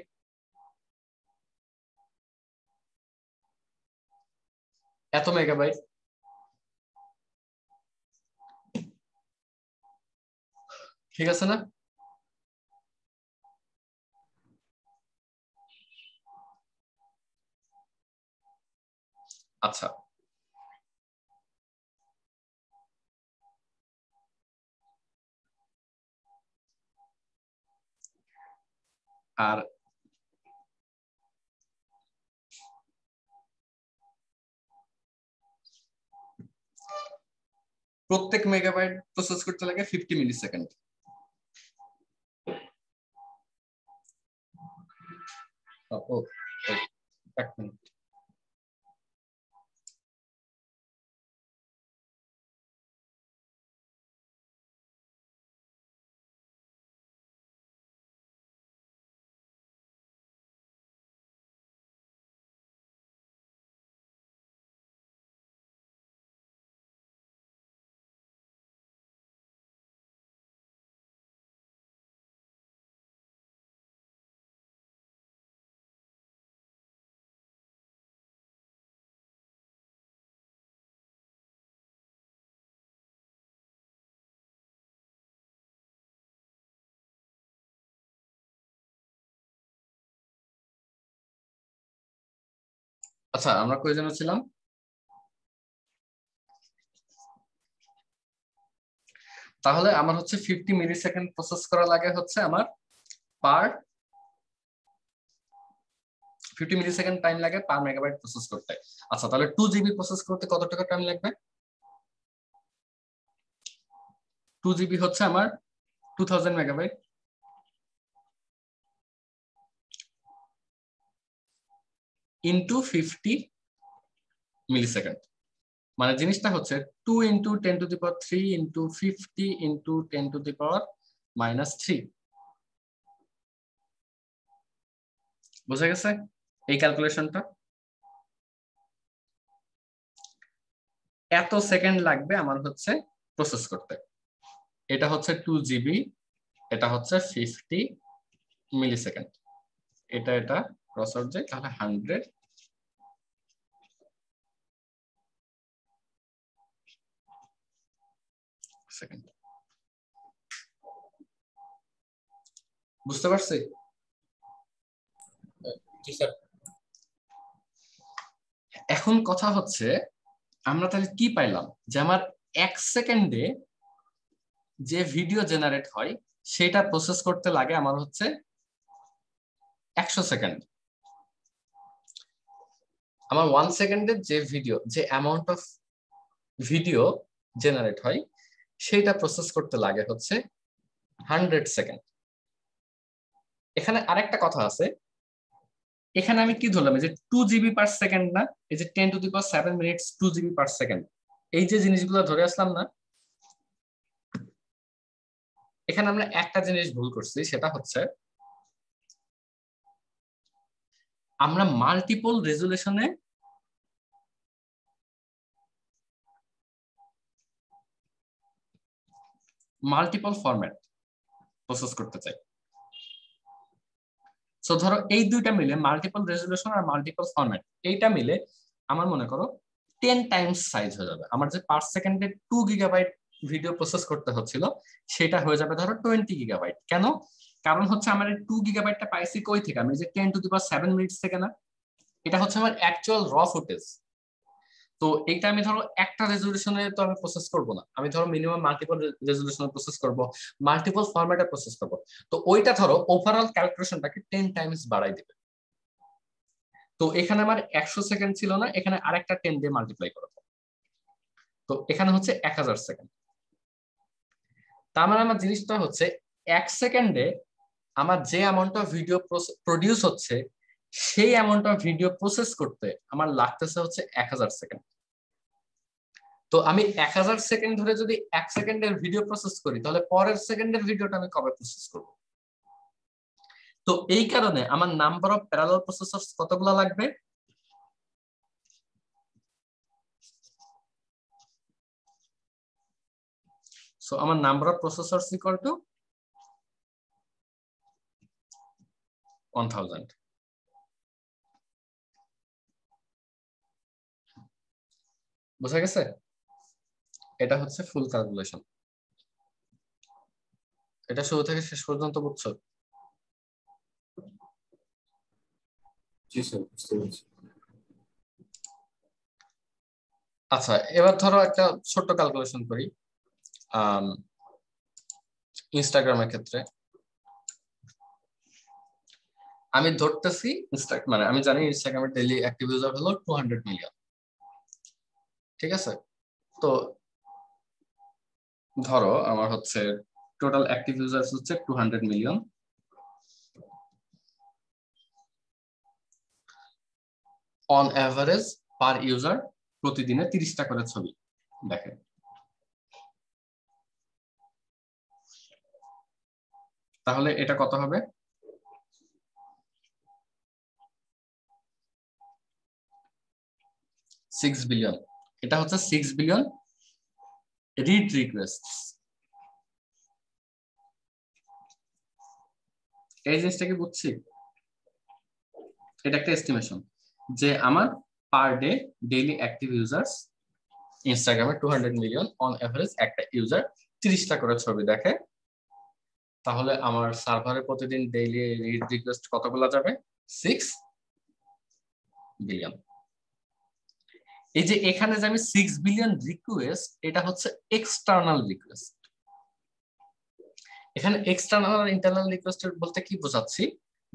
এত মেগাবাইট। ঠিক আছে না? আচ্ছা, আর প্রত্যেক মেগাবাইট প্রসেস করতে লাগে 50 মিলি সেকেন্ড। এক মিনিট। আচ্ছা, আমরা কই যেন ছিলাম? তাহলে আমার হচ্ছে 50 মিলি সেকেন্ড প্রসেস করা লাগে হচ্ছে আমার পার 50 মিলি সেকেন্ড টাইম লাগে পার মেগাবাইট প্রসেস করতে। আচ্ছা, তাহলে 2 জিবি প্রসেস করতে কত টাকা টাইম লাগবে? 2 জিবি হচ্ছে আমার 2000 মেগাবাইট ইন্টু 50 মিলি সেকেন্ড। মানে জিনিসটা হচ্ছে 2 ইন্টু 10⁻³ ইন্টু 50 ইন্টু 10⁻³ বুঝা গেছে এই ক্যালকুলেশনটা? এত সেকেন্ড লাগবে আমার হচ্ছে প্রসেস করতে। এটা হচ্ছে 2 GB, এটা হচ্ছে 50 মিলিসেকেন্ড। এটা ক্রস আউট যায় তাহলে 100 সেকেন্ড। বুঝতে পারছি? জি স্যার। এখন কথা হচ্ছে আমরা তাহলে কি পাইলাম, যে আমার 1 সেকেন্ডে যে ভিডিও জেনারেট হয় সেটা প্রসেস করতে লাগে আমার হচ্ছে 100 সেকেন্ড। আমার 1 সেকেন্ডের যে ভিডিও, যে অ্যামাউন্ট অফ ভিডিও জেনারেট হয় সেটা প্রসেস করতে লাগে হচ্ছে 100 সেকেন্ড। এখানে আরেকটা কথা আছে, এখানে আমি কি ধরলাম, এই যে 2 GB পার সেকেন্ড না, এই যে 10⁻7 মিনিটস 2 GB পার সেকেন্ড, এই যে জিনিসগুলো ধরে আসলাম না, এখানে আমরা একটা জিনিস ভুল করছি, সেটা হচ্ছে আমরা মাল্টিপল রেজুলেশনে মাল্টিপল ফরম্যাট প্রসেস করতে চাই। সো ধরো এই দুইটা মিলে মাল্টিপল রেজুলেশন আর মাল্টিপল ফরম্যাট, এইটা মিলে আমার মনে করো 10 টাইমস সাইজ হয়ে যাবে। আমার যে পার সেকেন্ডে 2 GB ভিডিও প্রসেস করতে হচ্ছিল সেটা হয়ে যাবে ধরো 20 GB। কেন? কারণ হচ্ছে আমার এই 2 GB পাইছি কই থেকে, আমি যে 10⁻7 মিনিটস থেকে না, এটা হচ্ছে আমার অ্যাকচুয়াল র ফুটেজ। তো এইটা আমি ধরো একটা রেজুলেশনে তো আমি প্রসেস করব না, আমি ধরো মিনিমাম মাল্টিপল রেজুলেশনে প্রসেস করব, মাল্টিপল ফরম্যাটে প্রসেস করব। তো ওইটা ধরো ওভারঅল ক্যালকুলেশনটাকে 10 টাইমস বাড়াই দিবে। তো এখানে আমার 100 সেকেন্ড ছিল না, এখানে আরেকটা 10 দিয়ে মাল্টিপ্লাই করব, তো এখানে হচ্ছে 1000 সেকেন্ড। তার মানে আমার জিনিসটা হচ্ছে 1 সেকেন্ডে আমার যে অ্যামাউন্ট অফ ভিডিও প্রডিউস হচ্ছে সেই অ্যামাউন্ট অফ ভিডিও প্রসেস করতে আমার লাগতেছে হচ্ছে 1000 সেকেন্ড। তো আমি 1000 সেকেন্ড ধরে যদি 1 সেকেন্ডের ভিডিও প্রসেস করি তাহলে পরের সেকেন্ডের ভিডিওটা আমি কবে প্রসেস করব? তো এই কারণে আমার নাম্বার অফ প্যারালাল প্রসেসরস কতগুলো লাগবে? সো আমার number of processors equal to 1000। বুঝা গেছে? এটা হচ্ছে ফুল ক্যালকুলেশন। এটা শুরু থেকে শেষ পর্যন্ত বুঝছো? জি স্যার, বুঝতে পারছি। আচ্ছা, এবার ধরো একটা ছোট্ট ক্যালকুলেশন করি ইনস্টাগ্রামের ক্ষেত্রে। আমি ধরতেছি মানে আমি জানি ইনস্টাগ্রামের ডেইলি অ্যাক্টিভ ইউজার হলো 200 মিলিয়ন, ঠিক আছে? তো ধরো আমার হচ্ছে টোটাল অ্যাক্টিভ ইউজার্স হচ্ছে 200 million. On average per user প্রতিদিনে 30টা করে ছবি দেখে। তাহলে এটা কত হবে? 6 বিলিয়ন। এটা হচ্ছে 6 বিলিয়ন রিড রিকোয়েস্ট। এই জিনিসটা কি বুঝছি? এটা একটা এস্টিমেশন যে আমার per day daily active users ইনস্টাগ্রামে 200 মিলিয়ন, অন এভারেজ একটা ইউজার 30টা করে ছবি দেখে। তাহলে আমার সার্ভারে প্রতিদিন ডেইলি রিড রিকোয়েস্ট কতগুলো যাবে? 6 বিলিয়ন। এই যে এখানে যে আমি 6 বিলিয়ন রিকোয়েস্ট, এটা হচ্ছে এক্সটার্নাল রিকোয়েস্ট। এখানে এক্সটার্নাল আর ইন্টারনাল রিকোয়েস্ট বলতে কি বোঝাচ্ছি,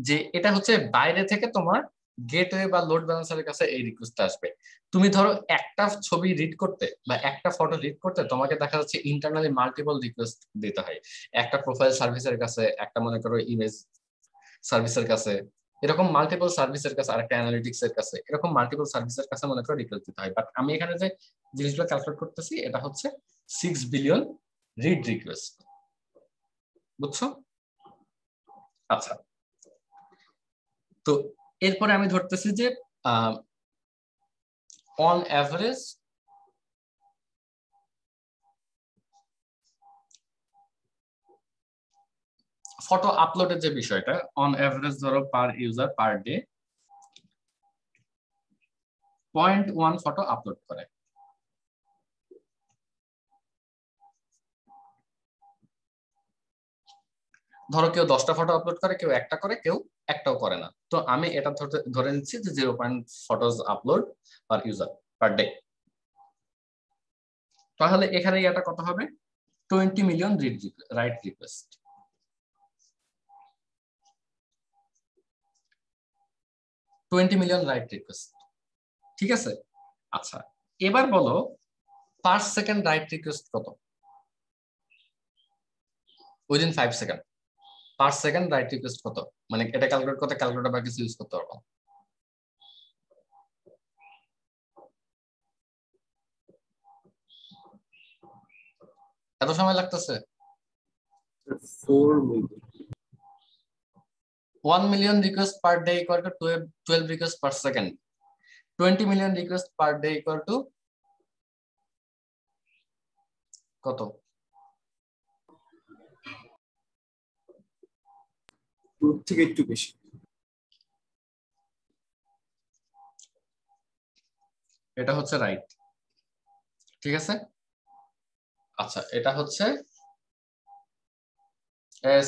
যে এটা হচ্ছে বাইরে থেকে তোমার গেটওয়ে বা লোড ব্যালেন্সারের কাছে এই রিকোয়েস্টটা আসবে। তুমি ধরো একটা ছবি রিড করতে বা একটা ফটো রিড করতে তোমাকে দেখা যাচ্ছে ইন্টারনালি মাল্টিপল রিকোয়েস্ট দিতে হয়, একটা প্রোফাইল সার্ভিসের কাছে, একটা মনে করো ইমেজ সার্ভিসের কাছে, এরকম মাল্টিপল সার্ভিসের কাছে, আরেকটা অ্যানালিটিক্স এর কাছে, এরকম মাল্টিপল সার্ভিসের কাছে মনে করো রিকোয়েস্ট দিতে হয়। বাট আমি এখানে যে জিনিসগুলো ক্যালকুলেট করতেছি এটা হচ্ছে 6 বিলিয়ন রিড রিকোয়েস্ট, বুঝছো? আচ্ছা, তো এরপরে আমি ধরতেছি যে অন অ্যাভারেজ ফটো আপলোডের যে বিষয়টা, অন অ্যাভারেজ ধরো পার user per day 0.1 photo upload করে। ধরো কেউ 10টা ফটো আপলোড করে, কেউ একটা করে, কেউ একটাও করে না। তো আমি এটা ধরে নিচ্ছি যে 0.1 ফটোজ আপলোড পার ইউজার পার ডে। তাহলে এখানে এটা কত হবে? 20 million right request. 20 million right request, ঠিক আছে? আচ্ছা, এবার বলো পার সেকেন্ড রাইট রিকোয়েস্ট কত? Within 5 second per second right request কত? মানে এটা ক্যালকুলেট করতে ক্যালকুলেটর বা কিছু ইউজ করতে পারবো। এত সময় লাগতেছে? 4 million. 1 million requests per day equal to 12 requests per second. 20 million requests per day equal to কত? থেকে একটু বেশি। এটা হচ্ছে রাইট, ঠিক আছে? আচ্ছা, এটা হচ্ছে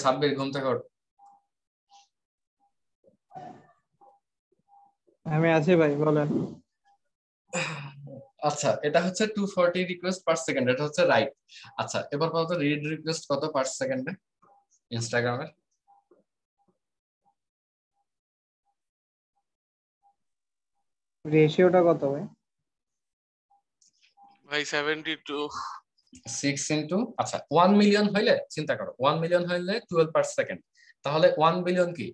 সাব্বির ঘুম থেকে ওঠ। আমি আছি ভাই, বলেন। আচ্ছা, এটা হচ্ছে 240 রিকোয়েস্ট পার সেকেন্ড, এটা হচ্ছে রাইট। আচ্ছা, এবার কত রিড রিকোয়েস্ট কত পার সেকেন্ডে ইনস্টাগ্রামের? রেশিওটা কত ভাই? ভাই 72। 6 ইনটু, আচ্ছা 1 মিলিয়ন হইলে চিন্তা করো, 1 মিলিয়ন হইলে 12 পার সেকেন্ড, তাহলে 1 বিলিয়ন কি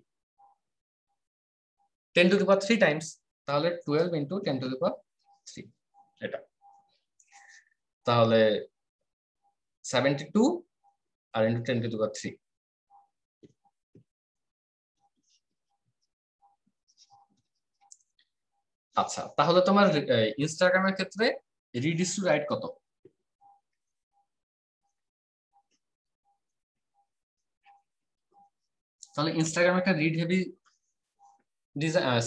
10 টু দি পাওয়ার 3 টাইমস, তাহলে 12 ইনটু 10 টু দি পাওয়ার 3 এটা, তাহলে 72 আর ইনটু 10 টু দি পাওয়ার 3। আচ্ছা, তাহলে তোমার ইনস্টাগ্রামের ক্ষেত্রে রিড ইস টু রাইট কত? তাহলে ইনস্টাগ্রাম একটা রিড হেভি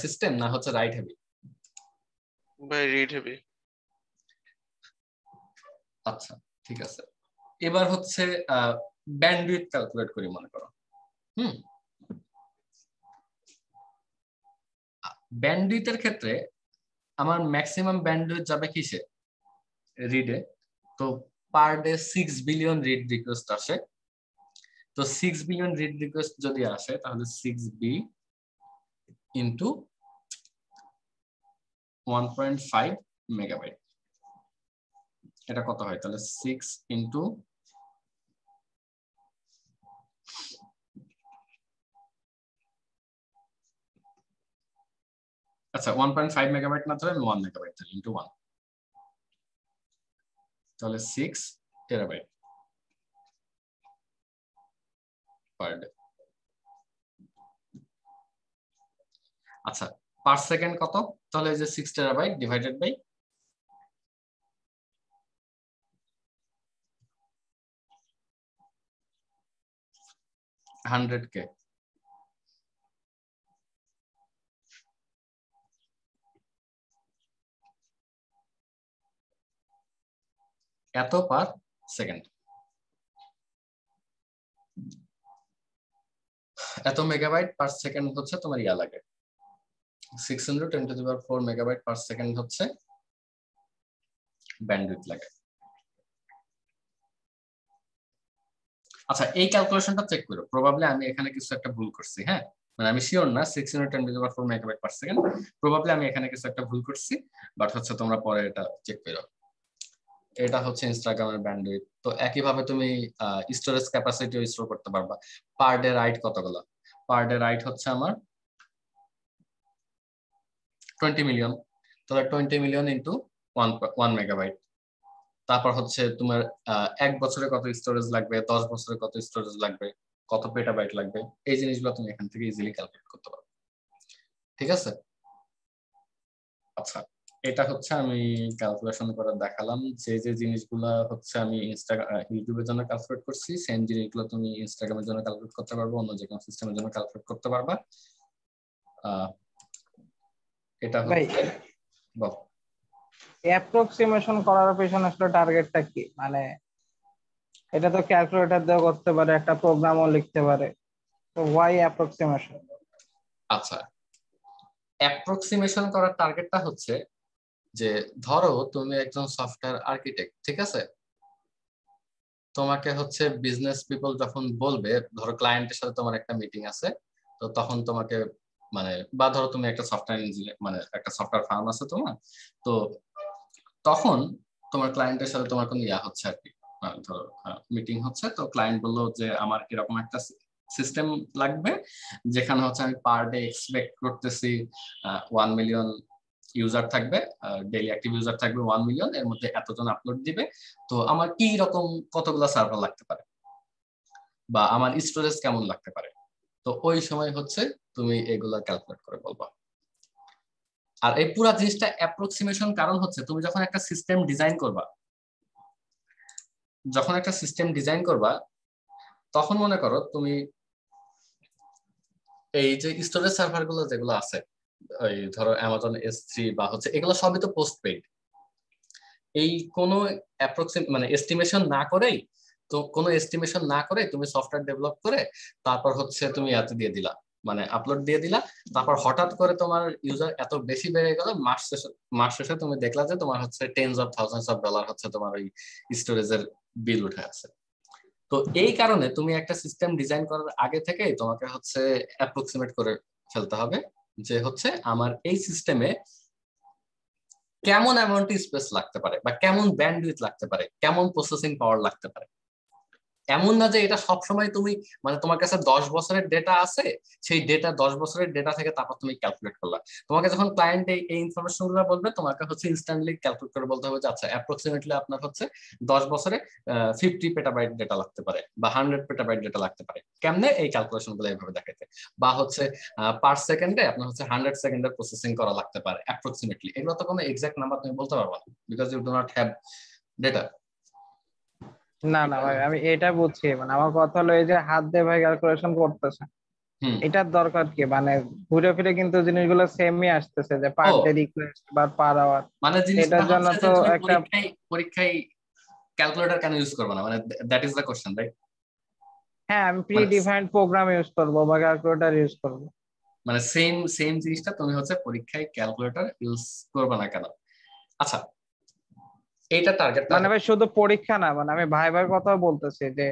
সিস্টেম না হচ্ছে রাইট হেভি? ভাই রিড হেভি। আচ্ছা, ঠিক আছে। এবার হচ্ছে ব্যান্ডউইথ ক্যালকুলেট করি মনে করো। ব্যান্ডউইথের ক্ষেত্রে আমার ম্যাক্সিমাম ব্যান্ডউইথ যাবে কিসে? রিডে। তো per day 6 billion read request আসে। তো 6 বিলিয়ন রিড রিকোয়েস্ট যদি আসে তাহলে 6b ইনটু 1.5 মেগাবাইট, এটা কত হয়? তাহলে 6 ইনটু আচ্ছা 1.5 মেগাবাইট না ধরে আমি 1 মেগাবাইট ধরি ইনটু 1, তাহলে 6 টেরাবাইট পার ডে। আচ্ছা, পার সেকেন্ড কত? তাহলে এই যে 6 টেরাবাইট ডিভাইডেড বাই 100K, এত পার সেকেন্ড। এত মেগাবাইট পার সেকেন্ড হচ্ছে তোমার ইয়া লাগে, 6 into 10 to the power 4 megabyte per second হচ্ছে ব্যান্ডউইথ লাগে। আচ্ছা, এই ক্যালকুলেশনটা চেক করো, প্রবাবলি আমি এখানে কিছু একটা ভুল করছি। হ্যাঁ, মানে আমি শিওর না 6 into 10 to the power 4 megabyte per second, probably আমি এখানে কিছু একটা ভুল করছি, বাট হচ্ছে তোমরা পরে এটা চেক করো। এটা হচ্ছে ইনস্টাগ্রামের ব্যান্ডউইথ। তো একই ভাবে তুমি স্টোরেজ ক্যাপাসিটিও স্টোর করতে পারবা। পার ডে রাইট কতগুলো? পার ডে রাইট হচ্ছে আমার 20 মিলিয়ন, তাহলে 20 মিলিয়ন ইন্টু 1 মেগাবাইট। তারপর হচ্ছে তোমার 1 বছরে কত স্টোরেজ লাগবে, 10 বছরে কত স্টোরেজ লাগবে, কত পেটাবাইট লাগবে, এই জিনিসগুলো তুমি এখান থেকে ইজিলি ক্যালকুলেট করতে পারো। ঠিক আছে? আচ্ছা, এটা হচ্ছে আমি ক্যালকুলেশন করে দেখালাম। যে যে জিনিসগুলো হচ্ছে আমি ইউটিউবের জন্য ক্যালকুলেট করছি, সেম জিনিসগুলো তুমি ইনস্টাগ্রামের জন্য ক্যালকুলেট করতে পারবে, অন্য যে কোনো সিস্টেমের জন্য ক্যালকুলেট করতে পারবা। এটা ভাই হচ্ছে বল। অ্যাপ্রক্সিমেশন করার পেছনে আসলে টার্গেটটা কি? মানে এটা তো ক্যালকুলেটর দিয়েও করতে পারে, একটা প্রোগ্রামও লিখতে পারে, তো ওয়াই অ্যাপ্রক্সিমেশন? আচ্ছা, অ্যাপ্রক্সিমেশন করার টার্গেটটা হচ্ছে যে ধরো তুমি একজন সফটওয়্যার আর্কিটেক্ট, ঠিক আছে? তোমাকে হচ্ছে বিজনেস পিপল যখন বলবে, ধরো ক্লায়েন্টের সাথে তোমার একটা মিটিং আছে, তো তখন তোমাকে মানে, বা ধরো তুমি একটা সফটওয়্যার ইঞ্জিনিয়ার, মানে একটা সফটওয়্যার ফার্ম আছে তোমার, তো তখন তোমার ক্লায়েন্টের সাথে তোমার কোনো ইয়া হচ্ছে আর কি, ধরো মিটিং হচ্ছে, তো ক্লায়েন্ট বললো যে আমার এরকম একটা সিস্টেম লাগবে যেখানে হচ্ছে আমি পার ডে এক্সপেক্ট করতেছি 1 মিলিয়ন ইউজার থাকবে, ডেইলি অ্যাক্টিভ ইউজার থাকবে 1 মিলিয়ন, এর মধ্যে এতজন আপলোড দিবে, তো আমার কি রকম কতগুলো সার্ভার লাগতে পারে বা আমার স্টোরেজ কেমন লাগতে পারে। তো ওই সময় হচ্ছে তুমি এগুলা ক্যালকুলেট করে বলবা। আর এই পুরো জিনিসটা অ্যাপ্রক্সিমেশন কারণ হচ্ছে তুমি যখন একটা সিস্টেম ডিজাইন করবা, তখন মনে করো তুমি এই যে স্টোরেজ সার্ভার গুলো যেগুলো আছে, ওই ধরো অ্যামাজন S3 বা হচ্ছে, এগুলো সবই তো পোস্ট পেইড। এই কোনো মানে এস্টিমেশন না করেই, তো কোনো এস্টিমেশন না করে তুমি সফটওয়্যার ডেভেলপ করে তারপর হচ্ছে তুমি এত দিয়ে দিলা, মানে আপলোড দিয়ে দিলা, তারপর হঠাৎ করে তোমার ইউজার এত বেশি বেড়ে গেল, মাস শেষে তুমি দেখলা যে তোমার হচ্ছে tense of thousands of dollar হচ্ছে তোমার ওই স্টোরেজের বিল উঠে আছে। তো এই কারণে তুমি একটা সিস্টেম ডিজাইন করার আগে থেকে তোমাকে হচ্ছে অ্যাপ্রক্সিমেট করে ফেলতে হবে যে হচ্ছে আমার এই সিস্টেমে কেমন অ্যামাউন্ট স্পেস লাগতে পারে, বা কেমন ব্যান্ডউইথ লাগতে পারে, কেমন প্রসেসিং পাওয়ার লাগতে পারে। এমন না যে এটা সবসময় তুমি, মানে তোমার কাছে 10 বছরের ডেটা আছে, সেই ডেটা 10 বছরের ডেটা থেকে তারপর তুমি ক্যালকুলেট করলা। তোমাকে যখন ক্লায়েন্ট এই ইনফরমেশন গুলো বলবে, তোমাকে হচ্ছে ইনস্ট্যান্টলি ক্যালকুলেট করে বলতে হবে যে আচ্ছা অ্যাপ্রক্সিমেটলি আপনার হচ্ছে 10 বছরে 50 পেটাবাইট ডেটা লাগতে পারে বা 100 পেটাবাইট ডেটা লাগতে পারে। কেমনে? এই ক্যালকুলেশন গুলো এইভাবে দেখাইতে, বা হচ্ছে পার সেকেন্ডে আপনার হচ্ছে 100 সেকেন্ডের প্রসেসিং করা লাগতে পারে অ্যাপ্রক্সিমেটলি। এগুলো তো কোনো এক্সাক্ট নাম্বার তুমি বলতে পারবে না, because you do not have data. না না ভাই, আমি এটা বুঝছি, মানে আমার কথা হলো এই যে হাত দিয়ে ভাই ক্যালকুলেশন করতেছে, এটার দরকার কি? মানে ঘুরে ফিরে কিন্তু জিনিসগুলো সেমই আসতেছে, যে পার ডে রিকোয়েস্ট বা পার আওয়ার, মানে জিনিসটা এটার জন্য হচ্ছে তো যে তুমি একটা পরীক্ষায় ক্যালকুলেটর কেন ইউজ করবে না, মানে that is the question, right? হ্যাঁ, আমি প্রি মানে ডিফাইন্ড প্রোগ্রাম ইউজ করবো বা ক্যালকুলেটর ইউজ করবো। মানে সেম জিনিসটা তুমি হচ্ছে পরীক্ষায় ক্যালকুলেটর ইউজ করবে না কেন? আচ্ছা, এইটা টার্গেটটা। মানে ভাই শুধু পরীক্ষা না, মানে আমি ভাইবার কথা বলতেছি, যে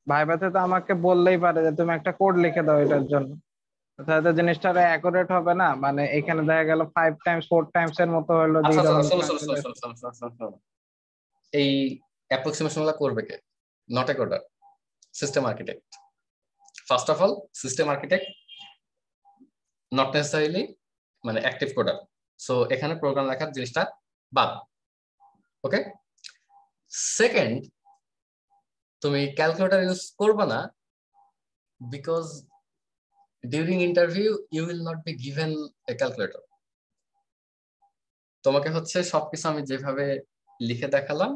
ভাইভাতে তো আমাকে বললেই পারে যে তুমি একটা কোড লিখে দাও এটার জন্য, তাহলে জিনিসটা অ্যাকুরেট হবে না? মানে এখানে দেখা গেল 5 টাইমস 4 টাইমস এর মতো হলো যে আচ্ছা এরকম শোনো শোনো শোনো calculation। শোনো শোনো শোনো শোনো। এই অ্যাপ্রক্সিমেশন গুলো করবে কে? Not a coder, system architect. First of all, system architect not necessarily মানে অ্যাক্টিভ কোডার। সো এখানে প্রোগ্রাম লেখার জিনিসটা বাদ। ওকে, সেকেন্ড, তুমি ক্যালকুলেটর ইউজ করবে না because during interview you will not be given a calculator. তোমাকে হচ্ছে সবকিছু আমি যেভাবে লিখে দেখালাম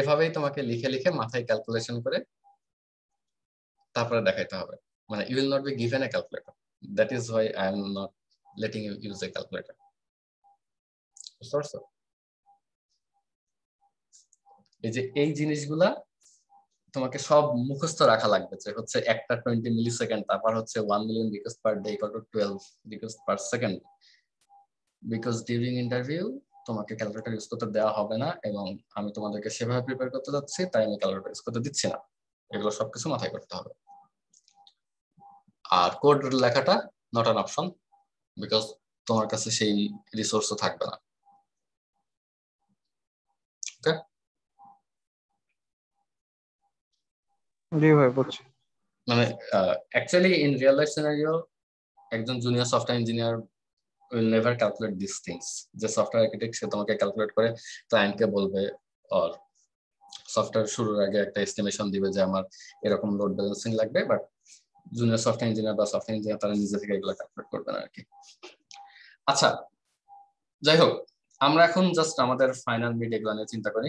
এভাবেই তোমাকে লিখে লিখে মাথায় ক্যালকুলেশন করে তারপরে দেখাইতে হবে। মানে you will not be given a calculator, that is why I am not letting you use a calculator. বুঝতে পারছো? এই যে এই জিনিসগুলা তোমাকে সব মুখস্থ রাখা লাগবে, যে হচ্ছে একটা 20 মিলি সেকেন্ড, তারপর হচ্ছে 1 million request per day equal to 12 request per second. Because during interview তোমাকে ক্যালকুলেটর ইউজ করতে দেওয়া হবে না, এবং আমি তোমাদেরকে সেভাবে প্রিপেয়ার করতে যাচ্ছি, তাই আমি ক্যালকুলেটর ইউজ করতে দিচ্ছি না। এগুলো সবকিছু মাথায় করতে হবে। আর কোড লেখাটা নট অ্যান অপশন, বিকজ তোমার কাছে সেই রিসোর্সও থাকবে না। ওকে, জি ভাই বুঝছি। মানে actually in real life scenario একজন junior software engineer will never calculate these things. যে সফটওয়্যার আর্কিটেক্ট সে তোমাকে ক্যালকুলেট করে ক্লায়েন্টকে বলবে, আর সফটওয়্যার শুরুর আগে একটা এস্টিমেশন দিবে যে আমার এরকম লোড ব্যালেন্সিং লাগবে, বাট জুনিয়র সফটওয়্যার ইঞ্জিনিয়ার বা সফটওয়্যার ইঞ্জিনিয়ার তারা নিজে থেকে এগুলো ক্যালকুলেট করবে না আর কি। আচ্ছা যাই হোক, আমরা এখন জাস্ট আমাদের ফাইনাল মিড এগুলো নিয়ে চিন্তা করি।